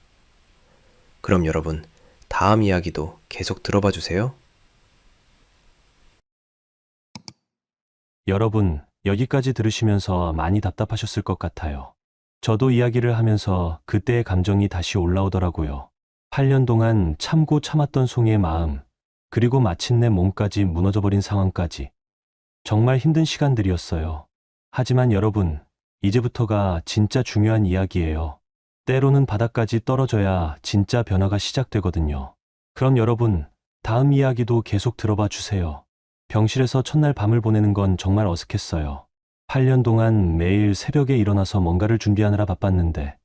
그럼 여러분, 다음 이야기도 계속 들어봐 주세요. 여러분, 여기까지 들으시면서 많이 답답하셨을 것 같아요. 저도 이야기를 하면서 그때의 감정이 다시 올라오더라고요. 8년 동안 참고 참았던 송이의 마음, 그리고 마침내 몸까지 무너져버린 상황까지. 정말 힘든 시간들이었어요. 하지만 여러분, 이제부터가 진짜 중요한 이야기예요. 때로는 바닥까지 떨어져야 진짜 변화가 시작되거든요. 그럼 여러분, 다음 이야기도 계속 들어봐 주세요. 병실에서 첫날 밤을 보내는 건 정말 어색했어요. 8년 동안 매일 새벽에 일어나서 뭔가를 준비하느라 바빴는데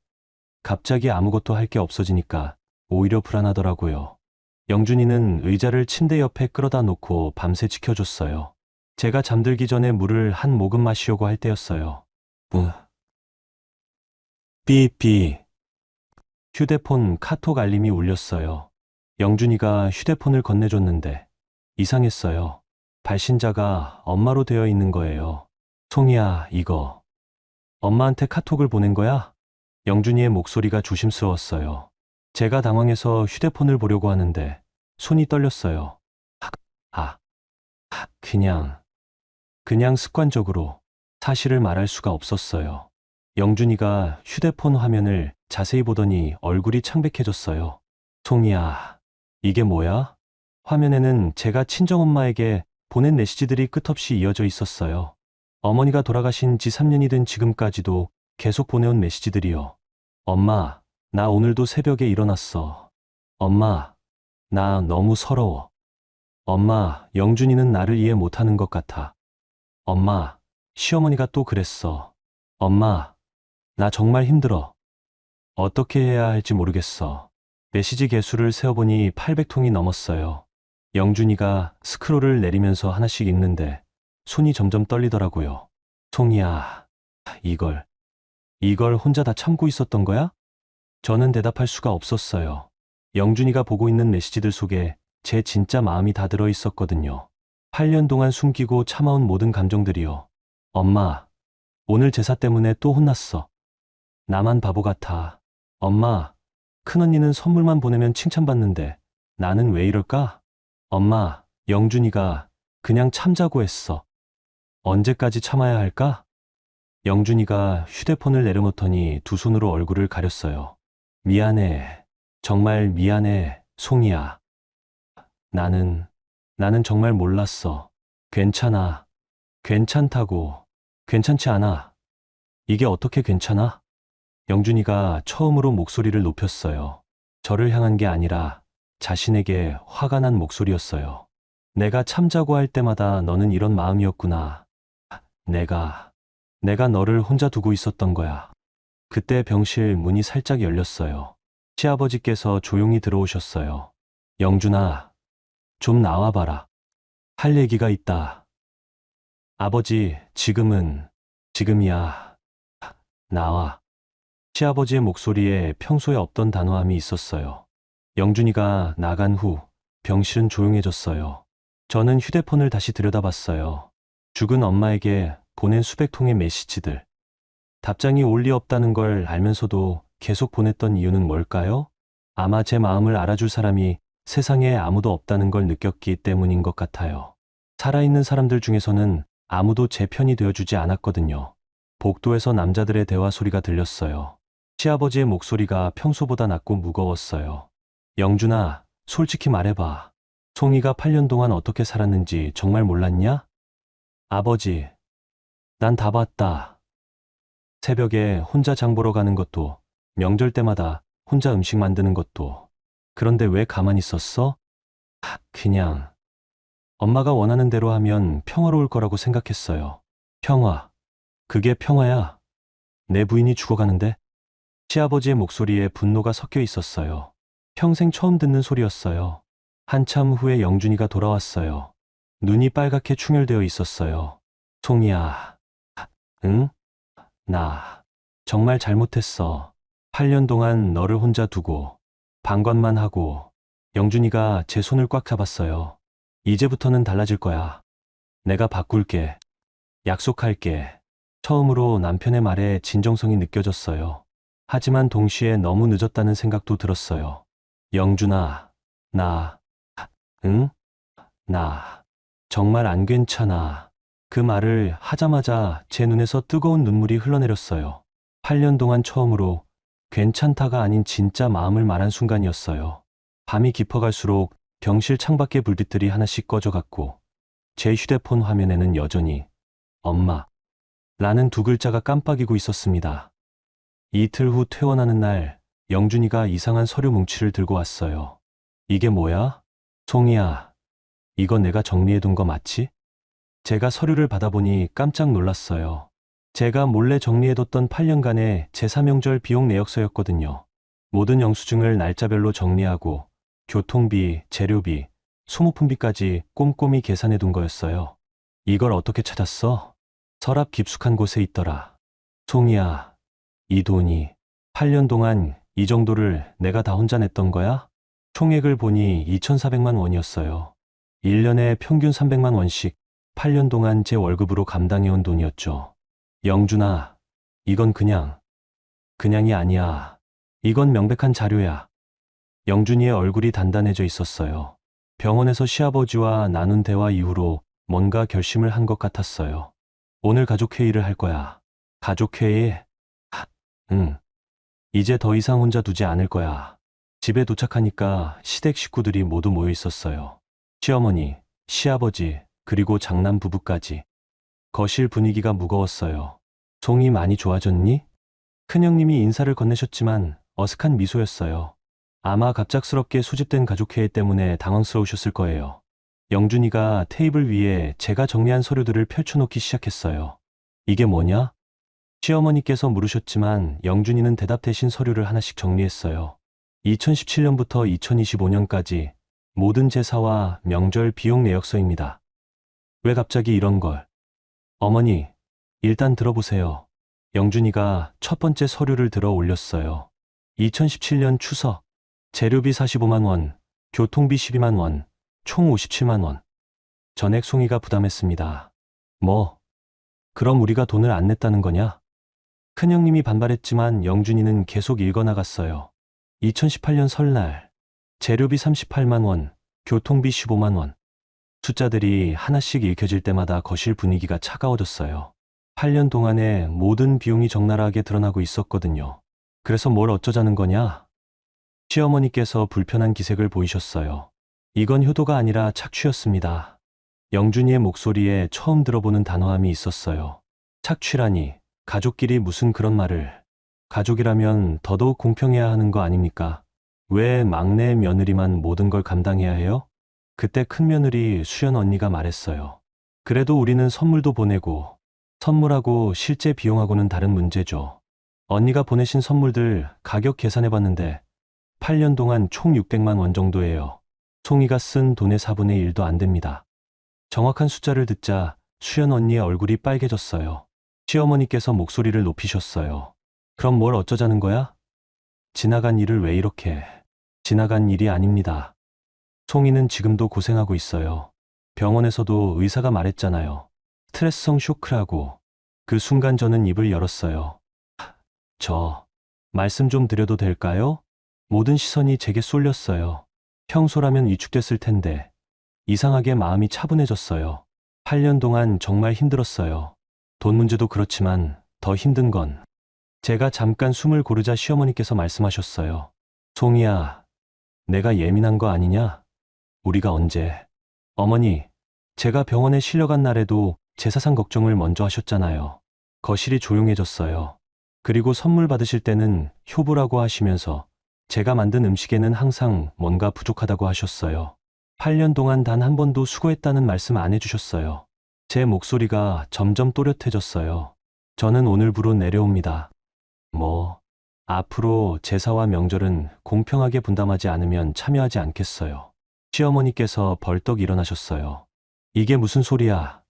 갑자기 아무것도 할 게 없어지니까 오히려 불안하더라고요. 영준이는 의자를 침대 옆에 끌어다 놓고 밤새 지켜줬어요. 제가 잠들기 전에 물을 한 모금 마시려고 할 때였어요. 삐삐. 휴대폰 카톡 알림이 울렸어요. 영준이가 휴대폰을 건네줬는데 이상했어요. 발신자가 엄마로 되어 있는 거예요. 송이야, 이거 엄마한테 카톡을 보낸 거야? 영준이의 목소리가 조심스러웠어요. 제가 당황해서 휴대폰을 보려고 하는데 손이 떨렸어요. 아, 그냥 습관적으로 사실을 말할 수가 없었어요. 영준이가 휴대폰 화면을 자세히 보더니 얼굴이 창백해졌어요. 송이야, 이게 뭐야? 화면에는 제가 친정엄마에게 보낸 메시지들이 끝없이 이어져 있었어요. 어머니가 돌아가신 지 3년이 된 지금까지도 계속 보내온 메시지들이요. 엄마, 나 오늘도 새벽에 일어났어. 엄마, 나 너무 서러워. 엄마, 영준이는 나를 이해 못하는 것 같아. 엄마, 시어머니가 또 그랬어. 엄마, 나 정말 힘들어. 어떻게 해야 할지 모르겠어. 메시지 개수를 세어보니 800통이 넘었어요. 영준이가 스크롤을 내리면서 하나씩 읽는데 손이 점점 떨리더라고요. 송이야, 이걸 혼자 다 참고 있었던 거야? 저는 대답할 수가 없었어요. 영준이가 보고 있는 메시지들 속에 제 진짜 마음이 다 들어 있었거든요. 8년 동안 숨기고 참아온 모든 감정들이요. 엄마, 오늘 제사 때문에 또 혼났어. 나만 바보 같아. 엄마, 큰언니는 선물만 보내면 칭찬받는데 나는 왜 이럴까? 엄마, 영준이가 그냥 참자고 했어. 언제까지 참아야 할까? 영준이가 휴대폰을 내려놓더니 두 손으로 얼굴을 가렸어요. 미안해. 정말 미안해, 송이야. 나는 정말 몰랐어. 괜찮아. 괜찮다고. 괜찮지 않아. 이게 어떻게 괜찮아? 영준이가 처음으로 목소리를 높였어요. 저를 향한 게 아니라 자신에게 화가 난 목소리였어요. 내가 참자고 할 때마다 너는 이런 마음이었구나. 내가 너를 혼자 두고 있었던 거야. 그때 병실 문이 살짝 열렸어요. 시아버지께서 조용히 들어오셨어요. 영준아, 좀 나와봐라. 할 얘기가 있다. 아버지, 지금이야. 나와. 시아버지의 목소리에 평소에 없던 단호함이 있었어요. 영준이가 나간 후 병실은 조용해졌어요. 저는 휴대폰을 다시 들여다봤어요. 죽은 엄마에게 보낸 수백 통의 메시지들. 답장이 올 리 없다는 걸 알면서도 계속 보냈던 이유는 뭘까요? 아마 제 마음을 알아줄 사람이 세상에 아무도 없다는 걸 느꼈기 때문인 것 같아요. 살아있는 사람들 중에서는 아무도 제 편이 되어주지 않았거든요. 복도에서 남자들의 대화 소리가 들렸어요. 시아버지의 목소리가 평소보다 낮고 무거웠어요. 영준아, 솔직히 말해봐. 송이가 8년 동안 어떻게 살았는지 정말 몰랐냐? 아버지, 난 다 봤다. 새벽에 혼자 장 보러 가는 것도, 명절 때마다 혼자 음식 만드는 것도. 그런데 왜 가만히 있었어? 그냥 엄마가 원하는 대로 하면 평화로울 거라고 생각했어요. 평화. 그게 평화야. 내 부인이 죽어가는데? 시아버지의 목소리에 분노가 섞여 있었어요. 평생 처음 듣는 소리였어요. 한참 후에 영준이가 돌아왔어요. 눈이 빨갛게 충혈되어 있었어요. 송이야. 응? 나 정말 잘못했어. 8년 동안 너를 혼자 두고 방관만 하고. 영준이가 제 손을 꽉 잡았어요. 이제부터는 달라질 거야. 내가 바꿀게. 약속할게. 처음으로 남편의 말에 진정성이 느껴졌어요. 하지만 동시에 너무 늦었다는 생각도 들었어요. 영준아, 응? 나 정말 안 괜찮아. 그 말을 하자마자 제 눈에서 뜨거운 눈물이 흘러내렸어요. 8년 동안 처음으로 괜찮다가 아닌 진짜 마음을 말한 순간이었어요. 밤이 깊어갈수록 병실 창밖의 불빛들이 하나씩 꺼져갔고 제 휴대폰 화면에는 여전히 엄마 라는 두 글자가 깜빡이고 있었습니다. 이틀 후 퇴원하는 날 영준이가 이상한 서류 뭉치를 들고 왔어요. 이게 뭐야? 송이야, 이거 내가 정리해둔 거 맞지? 제가 서류를 받아보니 깜짝 놀랐어요. 제가 몰래 정리해뒀던 8년간의 제사명절 비용 내역서였거든요. 모든 영수증을 날짜별로 정리하고 교통비, 재료비, 소모품비까지 꼼꼼히 계산해둔 거였어요. 이걸 어떻게 찾았어? 서랍 깊숙한 곳에 있더라. 송이야, 이 돈이 8년 동안 이 정도를 내가 다 혼자 냈던 거야? 총액을 보니 2,400만 원이었어요. 1년에 평균 300만 원씩 8년 동안 제 월급으로 감당해온 돈이었죠. 영준아, 이건 그냥이 아니야. 이건 명백한 자료야. 영준이의 얼굴이 단단해져 있었어요. 병원에서 시아버지와 나눈 대화 이후로 뭔가 결심을 한 것 같았어요. 오늘 가족회의를 할 거야. 가족회의? 응. 이제 더 이상 혼자 두지 않을 거야. 집에 도착하니까 시댁 식구들이 모두 모여 있었어요. 시어머니, 시아버지, 그리고 장남 부부까지. 거실 분위기가 무거웠어요. 송이 많이 좋아졌니? 큰형님이 인사를 건네셨지만 어색한 미소였어요. 아마 갑작스럽게 소집된 가족회의 때문에 당황스러우셨을 거예요. 영준이가 테이블 위에 제가 정리한 서류들을 펼쳐놓기 시작했어요. 이게 뭐냐? 시어머니께서 물으셨지만 영준이는 대답 대신 서류를 하나씩 정리했어요. 2017년부터 2025년까지 모든 제사와 명절 비용 내역서입니다. 왜 갑자기 이런 걸? 어머니, 일단 들어보세요. 영준이가 첫 번째 서류를 들어 올렸어요. 2017년 추석, 재료비 45만 원, 교통비 12만 원, 총 57만 원. 전액 송이가 부담했습니다. 뭐, 그럼 우리가 돈을 안 냈다는 거냐? 큰형님이 반발했지만 영준이는 계속 읽어나갔어요. 2018년 설날, 재료비 38만 원, 교통비 15만 원. 숫자들이 하나씩 읽혀질 때마다 거실 분위기가 차가워졌어요. 8년 동안의 모든 비용이 적나라하게 드러나고 있었거든요. 그래서 뭘 어쩌자는 거냐? 시어머니께서 불편한 기색을 보이셨어요. 이건 효도가 아니라 착취였습니다. 영준이의 목소리에 처음 들어보는 단호함이 있었어요. 착취라니, 가족끼리 무슨 그런 말을. 가족이라면 더더욱 공평해야 하는 거 아닙니까? 왜 막내 며느리만 모든 걸 감당해야 해요? 그때 큰 며느리 수연 언니가 말했어요. 그래도 우리는 선물도 보내고, 선물하고 실제 비용하고는 다른 문제죠. 언니가 보내신 선물들 가격 계산해봤는데 8년 동안 총 600만 원 정도예요. 송이가 쓴 돈의 4분의 1도 안 됩니다. 정확한 숫자를 듣자 수연 언니의 얼굴이 빨개졌어요. 시어머니께서 목소리를 높이셨어요. 그럼 뭘 어쩌자는 거야? 지나간 일을 왜 이렇게. 지나간 일이 아닙니다. 송이는 지금도 고생하고 있어요. 병원에서도 의사가 말했잖아요. 스트레스성 쇼크라고. 그 순간 저는 입을 열었어요. 말씀 좀 드려도 될까요? 모든 시선이 제게 쏠렸어요. 평소라면 위축됐을 텐데 이상하게 마음이 차분해졌어요. 8년 동안 정말 힘들었어요. 돈 문제도 그렇지만 더 힘든 건 제가 잠깐 숨을 고르자 시어머니께서 말씀하셨어요. 송이야, 내가 예민한 거 아니냐? 우리가 언제? 어머니, 제가 병원에 실려간 날에도 제사상 걱정을 먼저 하셨잖아요. 거실이 조용해졌어요. 그리고 선물 받으실 때는 효부라고 하시면서 제가 만든 음식에는 항상 뭔가 부족하다고 하셨어요. 8년 동안 단 한 번도 수고했다는 말씀 안 해주셨어요. 제 목소리가 점점 또렷해졌어요. 저는 오늘부로 내려옵니다. 앞으로 제사와 명절은 공평하게 분담하지 않으면 참여하지 않겠어요. 시어머니께서 벌떡 일어나셨어요. 이게 무슨 소리야?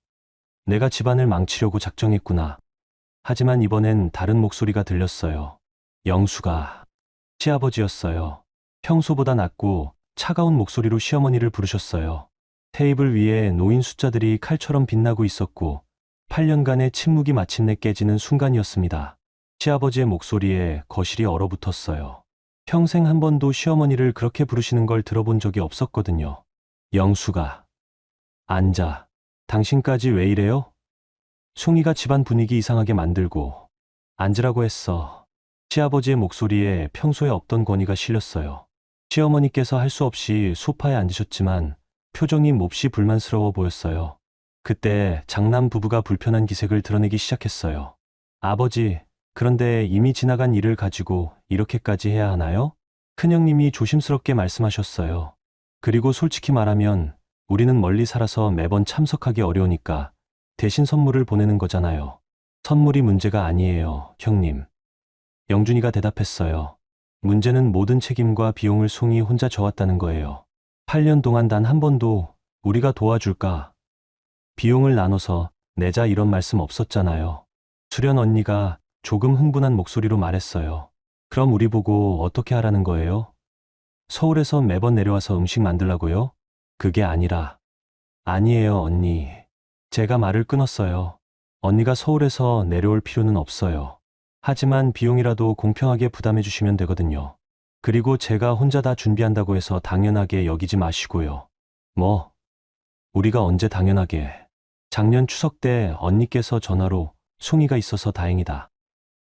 내가 집안을 망치려고 작정했구나. 하지만 이번엔 다른 목소리가 들렸어요. 영수가. 시아버지였어요. 평소보다 낮고 차가운 목소리로 시어머니를 부르셨어요. 테이블 위에 놓인 숫자들이 칼처럼 빛나고 있었고 8년간의 침묵이 마침내 깨지는 순간이었습니다. 시아버지의 목소리에 거실이 얼어붙었어요. 평생 한 번도 시어머니를 그렇게 부르시는 걸 들어본 적이 없었거든요. 영수가. 앉아. 당신까지 왜 이래요? 숭이가 집안 분위기 이상하게 만들고. 앉으라고 했어. 시아버지의 목소리에 평소에 없던 권위가 실렸어요. 시어머니께서 할 수 없이 소파에 앉으셨지만 표정이 몹시 불만스러워 보였어요. 그때 장남 부부가 불편한 기색을 드러내기 시작했어요. 아버지, 그런데 이미 지나간 일을 가지고 이렇게까지 해야 하나요? 큰형님이 조심스럽게 말씀하셨어요. 그리고 솔직히 말하면 우리는 멀리 살아서 매번 참석하기 어려우니까 대신 선물을 보내는 거잖아요. 선물이 문제가 아니에요, 형님. 영준이가 대답했어요. 문제는 모든 책임과 비용을 송이 혼자 져왔다는 거예요. 8년 동안 단 한 번도 우리가 도와줄까? 비용을 나눠서 내자 이런 말씀 없었잖아요. 수련 언니가 조금 흥분한 목소리로 말했어요. 그럼 우리 보고 어떻게 하라는 거예요? 서울에서 매번 내려와서 음식 만들라고요? 그게 아니라. 아니에요, 언니. 제가 말을 끊었어요. 언니가 서울에서 내려올 필요는 없어요. 하지만 비용이라도 공평하게 부담해 주시면 되거든요. 그리고 제가 혼자 다 준비한다고 해서 당연하게 여기지 마시고요. 뭐, 우리가 언제 당연하게. 작년 추석 때 언니께서 전화로 송이가 있어서 다행이다.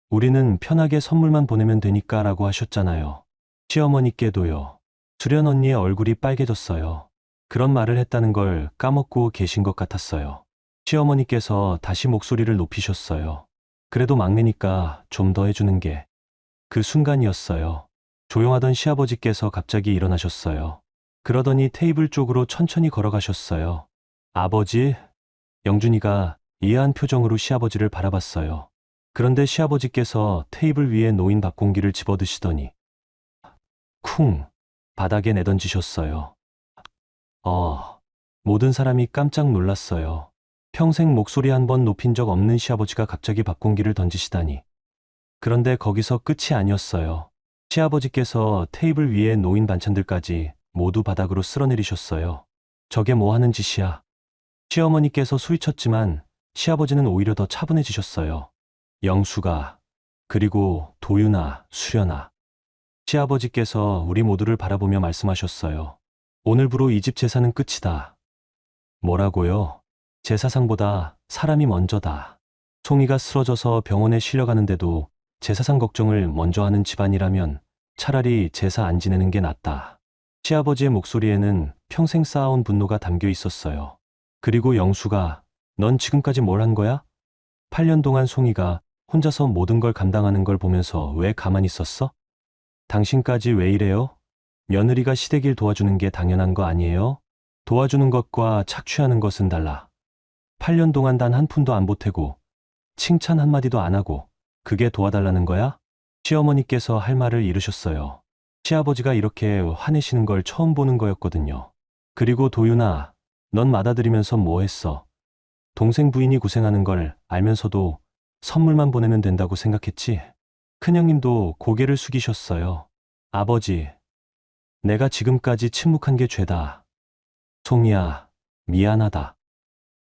우리는 편하게 선물만 보내면 되니까 라고 하셨잖아요. 시어머니께도요. 수련 언니의 얼굴이 빨개졌어요. 그런 말을 했다는 걸 까먹고 계신 것 같았어요. 시어머니께서 다시 목소리를 높이셨어요. 그래도 막내니까 좀 더 해주는 게. 그 순간이었어요. 조용하던 시아버지께서 갑자기 일어나셨어요. 그러더니 테이블 쪽으로 천천히 걸어가셨어요. 아버지? 영준이가 이해한 표정으로 시아버지를 바라봤어요. 그런데 시아버지께서 테이블 위에 놓인 밥 공기를 집어드시더니 쿵! 바닥에 내던지셨어요. 모든 사람이 깜짝 놀랐어요. 평생 목소리 한 번 높인 적 없는 시아버지가 갑자기 밥 공기를 던지시다니. 그런데 거기서 끝이 아니었어요. 시아버지께서 테이블 위에 놓인 반찬들까지 모두 바닥으로 쓸어내리셨어요. 저게 뭐 하는 짓이야? 시어머니께서 소리쳤지만 시아버지는 오히려 더 차분해지셨어요. 영수가, 그리고 도윤아, 수련아. 시아버지께서 우리 모두를 바라보며 말씀하셨어요. 오늘부로 이 집 제사는 끝이다. 뭐라고요? 제사상보다 사람이 먼저다. 송이가 쓰러져서 병원에 실려가는데도 제사상 걱정을 먼저 하는 집안이라면 차라리 제사 안 지내는 게 낫다. 시아버지의 목소리에는 평생 쌓아온 분노가 담겨 있었어요. 그리고 영수가, 넌 지금까지 뭘 한 거야? 8년 동안 송이가 혼자서 모든 걸 감당하는 걸 보면서 왜 가만히 있었어? 당신까지 왜 이래요? 며느리가 시댁일 도와주는 게 당연한 거 아니에요? 도와주는 것과 착취하는 것은 달라. 8년 동안 단 한 푼도 안 보태고 칭찬 한마디도 안 하고 그게 도와달라는 거야? 시어머니께서 할 말을 잃으셨어요. 시아버지가 이렇게 화내시는 걸 처음 보는 거였거든요. 그리고 도윤아, 넌 받아들이면서 뭐 했어? 동생 부인이 고생하는 걸 알면서도 선물만 보내면 된다고 생각했지? 큰형님도 고개를 숙이셨어요. 아버지, 내가 지금까지 침묵한 게 죄다. 송이야, 미안하다.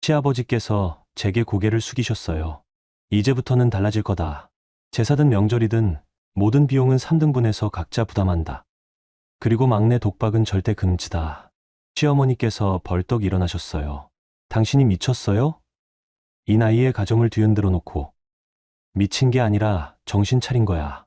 시아버지께서 제게 고개를 숙이셨어요. 이제부터는 달라질 거다. 제사든 명절이든 모든 비용은 3등분해서 각자 부담한다. 그리고 막내 독박은 절대 금지다. 시어머니께서 벌떡 일어나셨어요. 당신이 미쳤어요? 이 나이에 가정을 뒤흔들어 놓고. 미친 게 아니라 정신 차린 거야.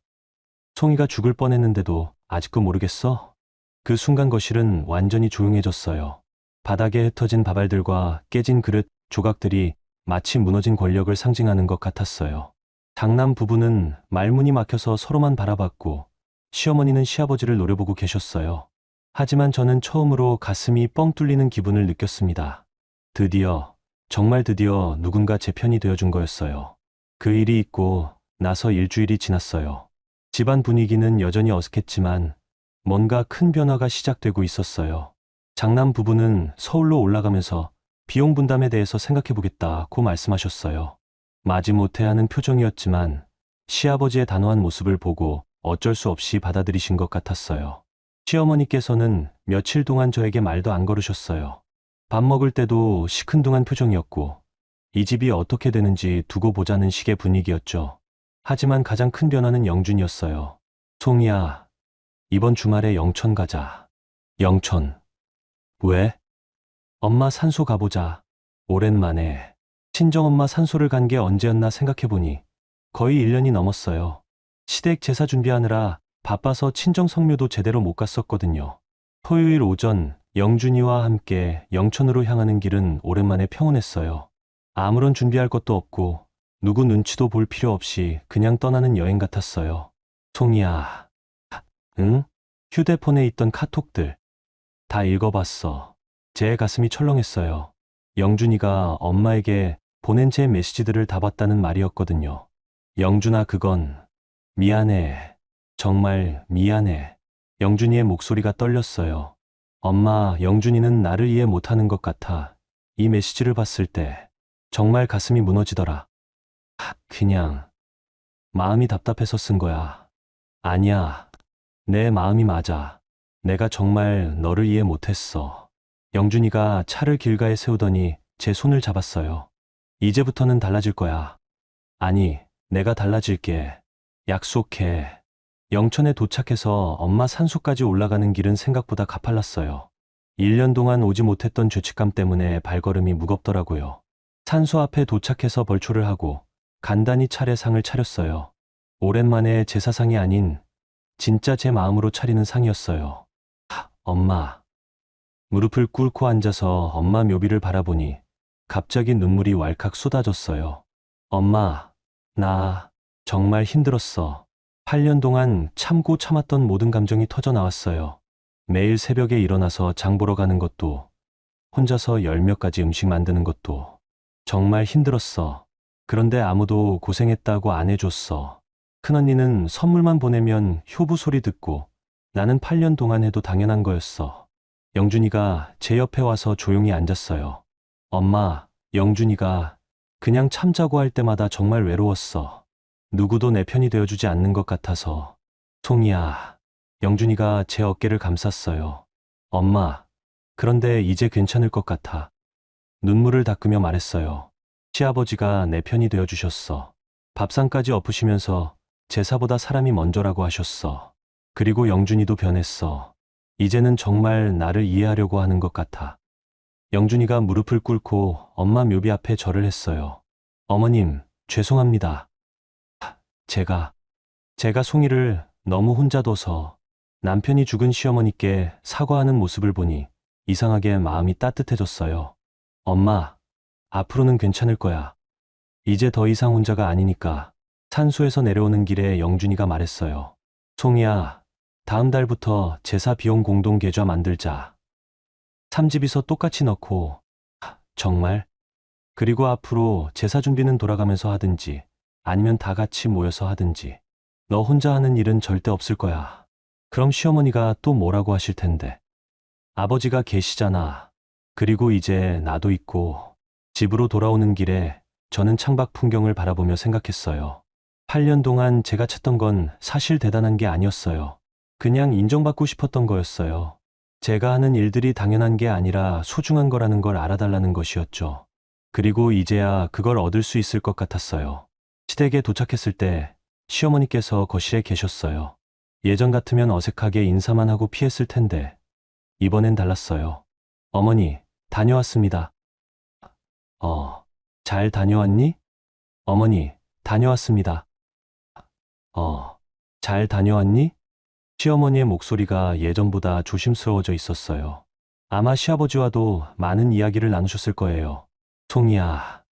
송이가 죽을 뻔했는데도 아직도 모르겠어? 그 순간 거실은 완전히 조용해졌어요. 바닥에 흩어진 밥알들과 깨진 그릇, 조각들이 마치 무너진 권력을 상징하는 것 같았어요. 장남 부부는 말문이 막혀서 서로만 바라봤고 시어머니는 시아버지를 노려보고 계셨어요. 하지만 저는 처음으로 가슴이 뻥 뚫리는 기분을 느꼈습니다. 드디어, 정말 드디어 누군가 제 편이 되어준 거였어요. 그 일이 있고 나서 일주일이 지났어요. 집안 분위기는 여전히 어색했지만 뭔가 큰 변화가 시작되고 있었어요. 장남 부부는 서울로 올라가면서 비용 분담에 대해서 생각해보겠다고 말씀하셨어요. 마지못해 하는 표정이었지만 시아버지의 단호한 모습을 보고 어쩔 수 없이 받아들이신 것 같았어요. 시어머니께서는 며칠 동안 저에게 말도 안 걸으셨어요. 밥 먹을 때도 시큰둥한 표정이었고 이 집이 어떻게 되는지 두고 보자는 식의 분위기였죠. 하지만 가장 큰 변화는 영준이었어요. 송이야, 이번 주말에 영천 가자. 영천. 왜? 엄마 산소 가보자. 오랜만에. 친정엄마 산소를 간 게 언제였나 생각해보니 거의 1년이 넘었어요. 시댁 제사 준비하느라 바빠서 친정 성묘도 제대로 못 갔었거든요. 토요일 오전 영준이와 함께 영천으로 향하는 길은 오랜만에 평온했어요. 아무런 준비할 것도 없고 누구 눈치도 볼 필요 없이 그냥 떠나는 여행 같았어요. 송이야. 응? 휴대폰에 있던 카톡들 다 읽어봤어. 제 가슴이 철렁했어요. 영준이가 엄마에게 보낸 제 메시지들을 다 봤다는 말이었거든요. 영준아, 그건 미안해. 정말 미안해. 영준이의 목소리가 떨렸어요. 엄마, 영준이는 나를 이해 못하는 것 같아. 이 메시지를 봤을 때 정말 가슴이 무너지더라. 그냥 마음이 답답해서 쓴 거야. 아니야. 내 마음이 맞아. 내가 정말 너를 이해 못했어. 영준이가 차를 길가에 세우더니 제 손을 잡았어요. 이제부터는 달라질 거야. 아니, 내가 달라질게. 약속해. 영천에 도착해서 엄마 산소까지 올라가는 길은 생각보다 가팔랐어요. 1년 동안 오지 못했던 죄책감 때문에 발걸음이 무겁더라고요. 산소 앞에 도착해서 벌초를 하고 간단히 차례상을 차렸어요. 오랜만에 제 사상이 아닌 진짜 제 마음으로 차리는 상이었어요. 엄마. 무릎을 꿇고 앉아서 엄마 묘비를 바라보니 갑자기 눈물이 왈칵 쏟아졌어요. 엄마, 나 정말 힘들었어. 8년 동안 참고 참았던 모든 감정이 터져 나왔어요. 매일 새벽에 일어나서 장 보러 가는 것도, 혼자서 열 몇 가지 음식 만드는 것도 정말 힘들었어. 그런데 아무도 고생했다고 안 해줬어. 큰언니는 선물만 보내면 효부 소리 듣고 나는 8년 동안 해도 당연한 거였어. 영준이가 제 옆에 와서 조용히 앉았어요. 엄마, 영준이가 그냥 참자고 할 때마다 정말 외로웠어. 누구도 내 편이 되어주지 않는 것 같아서. 송이야. 영준이가 제 어깨를 감쌌어요. 엄마, 그런데 이제 괜찮을 것 같아. 눈물을 닦으며 말했어요. 시아버지가 내 편이 되어주셨어. 밥상까지 엎으시면서 제사보다 사람이 먼저라고 하셨어. 그리고 영준이도 변했어. 이제는 정말 나를 이해하려고 하는 것 같아. 영준이가 무릎을 꿇고 엄마 묘비 앞에 절을 했어요. 어머님, 죄송합니다. 제가 송이를 너무 혼자 둬서 남편이 죽은 시어머니께 사과하는 모습을 보니 이상하게 마음이 따뜻해졌어요. 엄마, 앞으로는 괜찮을 거야. 이제 더 이상 혼자가 아니니까. 산소에서 내려오는 길에 영준이가 말했어요. 송이야, 다음 달부터 제사 비용 공동 계좌 만들자. 3집이서 똑같이 넣고. 정말? 그리고 앞으로 제사 준비는 돌아가면서 하든지 아니면 다 같이 모여서 하든지. 너 혼자 하는 일은 절대 없을 거야. 그럼 시어머니가 또 뭐라고 하실 텐데. 아버지가 계시잖아. 그리고 이제 나도 있고. 집으로 돌아오는 길에 저는 창밖 풍경을 바라보며 생각했어요. 8년 동안 제가 찾던 건 사실 대단한 게 아니었어요. 그냥 인정받고 싶었던 거였어요. 제가 하는 일들이 당연한 게 아니라 소중한 거라는 걸 알아달라는 것이었죠. 그리고 이제야 그걸 얻을 수 있을 것 같았어요. 시댁에 도착했을 때 시어머니께서 거실에 계셨어요. 예전 같으면 어색하게 인사만 하고 피했을 텐데 이번엔 달랐어요. 어머니, 다녀왔습니다. 잘 다녀왔니? 어머니, 다녀왔습니다. 잘 다녀왔니? 시어머니의 목소리가 예전보다 조심스러워져 있었어요. 아마 시아버지와도 많은 이야기를 나누셨을 거예요. 송이야,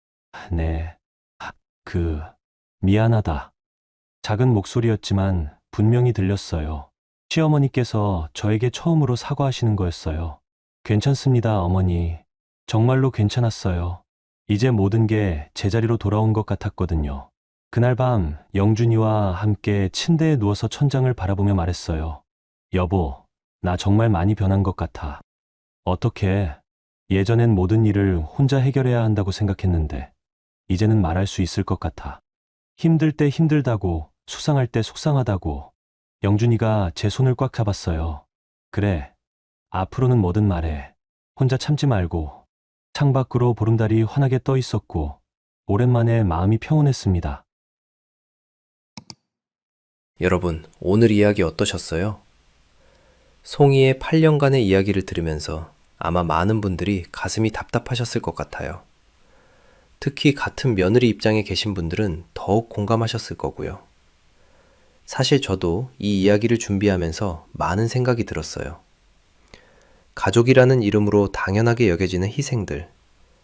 네, 미안하다. 작은 목소리였지만 분명히 들렸어요. 시어머니께서 저에게 처음으로 사과하시는 거였어요. 괜찮습니다, 어머니. 정말로 괜찮았어요. 이제 모든 게 제자리로 돌아온 것 같았거든요. 그날 밤 영준이와 함께 침대에 누워서 천장을 바라보며 말했어요. 여보, 나 정말 많이 변한 것 같아. 어떻게? 예전엔 모든 일을 혼자 해결해야 한다고 생각했는데 이제는 말할 수 있을 것 같아. 힘들 때 힘들다고, 속상할 때 속상하다고. 영준이가 제 손을 꽉 잡았어요. 그래, 앞으로는 뭐든 말해. 혼자 참지 말고. 창밖으로 보름달이 환하게 떠 있었고 오랜만에 마음이 평온했습니다. 여러분, 오늘 이야기 어떠셨어요? 송이의 8년간의 이야기를 들으면서 아마 많은 분들이 가슴이 답답하셨을 것 같아요. 특히 같은 며느리 입장에 계신 분들은 더욱 공감하셨을 거고요. 사실 저도 이 이야기를 준비하면서 많은 생각이 들었어요. 가족이라는 이름으로 당연하게 여겨지는 희생들,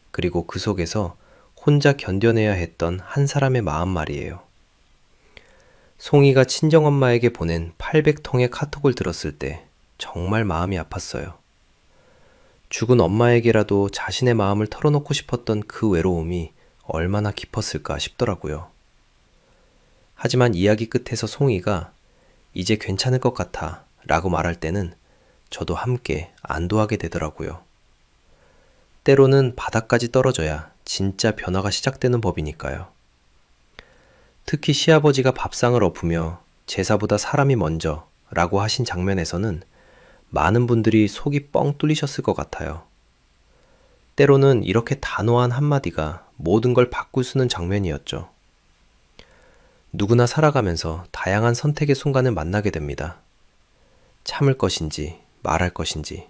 그리고 그 속에서 혼자 견뎌내야 했던 한 사람의 마음 말이에요. 송이가 친정엄마에게 보낸 800통의 카톡을 들었을 때 정말 마음이 아팠어요. 죽은 엄마에게라도 자신의 마음을 털어놓고 싶었던 그 외로움이 얼마나 깊었을까 싶더라고요. 하지만 이야기 끝에서 송이가 이제 괜찮을 것 같아 라고 말할 때는 저도 함께 안도하게 되더라고요. 때로는 바닥까지 떨어져야 진짜 변화가 시작되는 법이니까요. 특히 시아버지가 밥상을 엎으며 제사보다 사람이 먼저 라고 하신 장면에서는 많은 분들이 속이 뻥 뚫리셨을 것 같아요. 때로는 이렇게 단호한 한마디가 모든 걸 바꾸는 장면이었죠. 누구나 살아가면서 다양한 선택의 순간을 만나게 됩니다. 참을 것인지, 말할 것인지,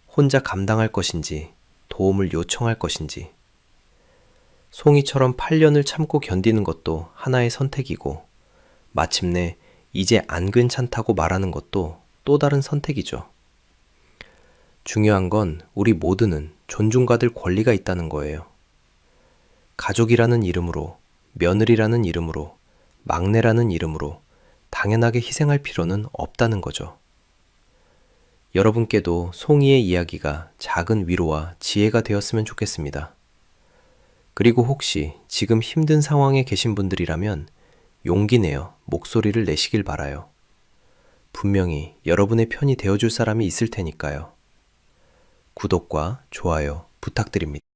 혼자 감당할 것인지, 도움을 요청할 것인지. 송이처럼 8년을 참고 견디는 것도 하나의 선택이고, 마침내 이제 안 괜찮다고 말하는 것도 또 다른 선택이죠. 중요한 건 우리 모두는 존중받을 권리가 있다는 거예요. 가족이라는 이름으로, 며느리라는 이름으로, 막내라는 이름으로 당연하게 희생할 필요는 없다는 거죠. 여러분께도 송이의 이야기가 작은 위로와 지혜가 되었으면 좋겠습니다. 그리고 혹시 지금 힘든 상황에 계신 분들이라면 용기 내어 목소리를 내시길 바라요. 분명히 여러분의 편이 되어줄 사람이 있을 테니까요. 구독과 좋아요 부탁드립니다.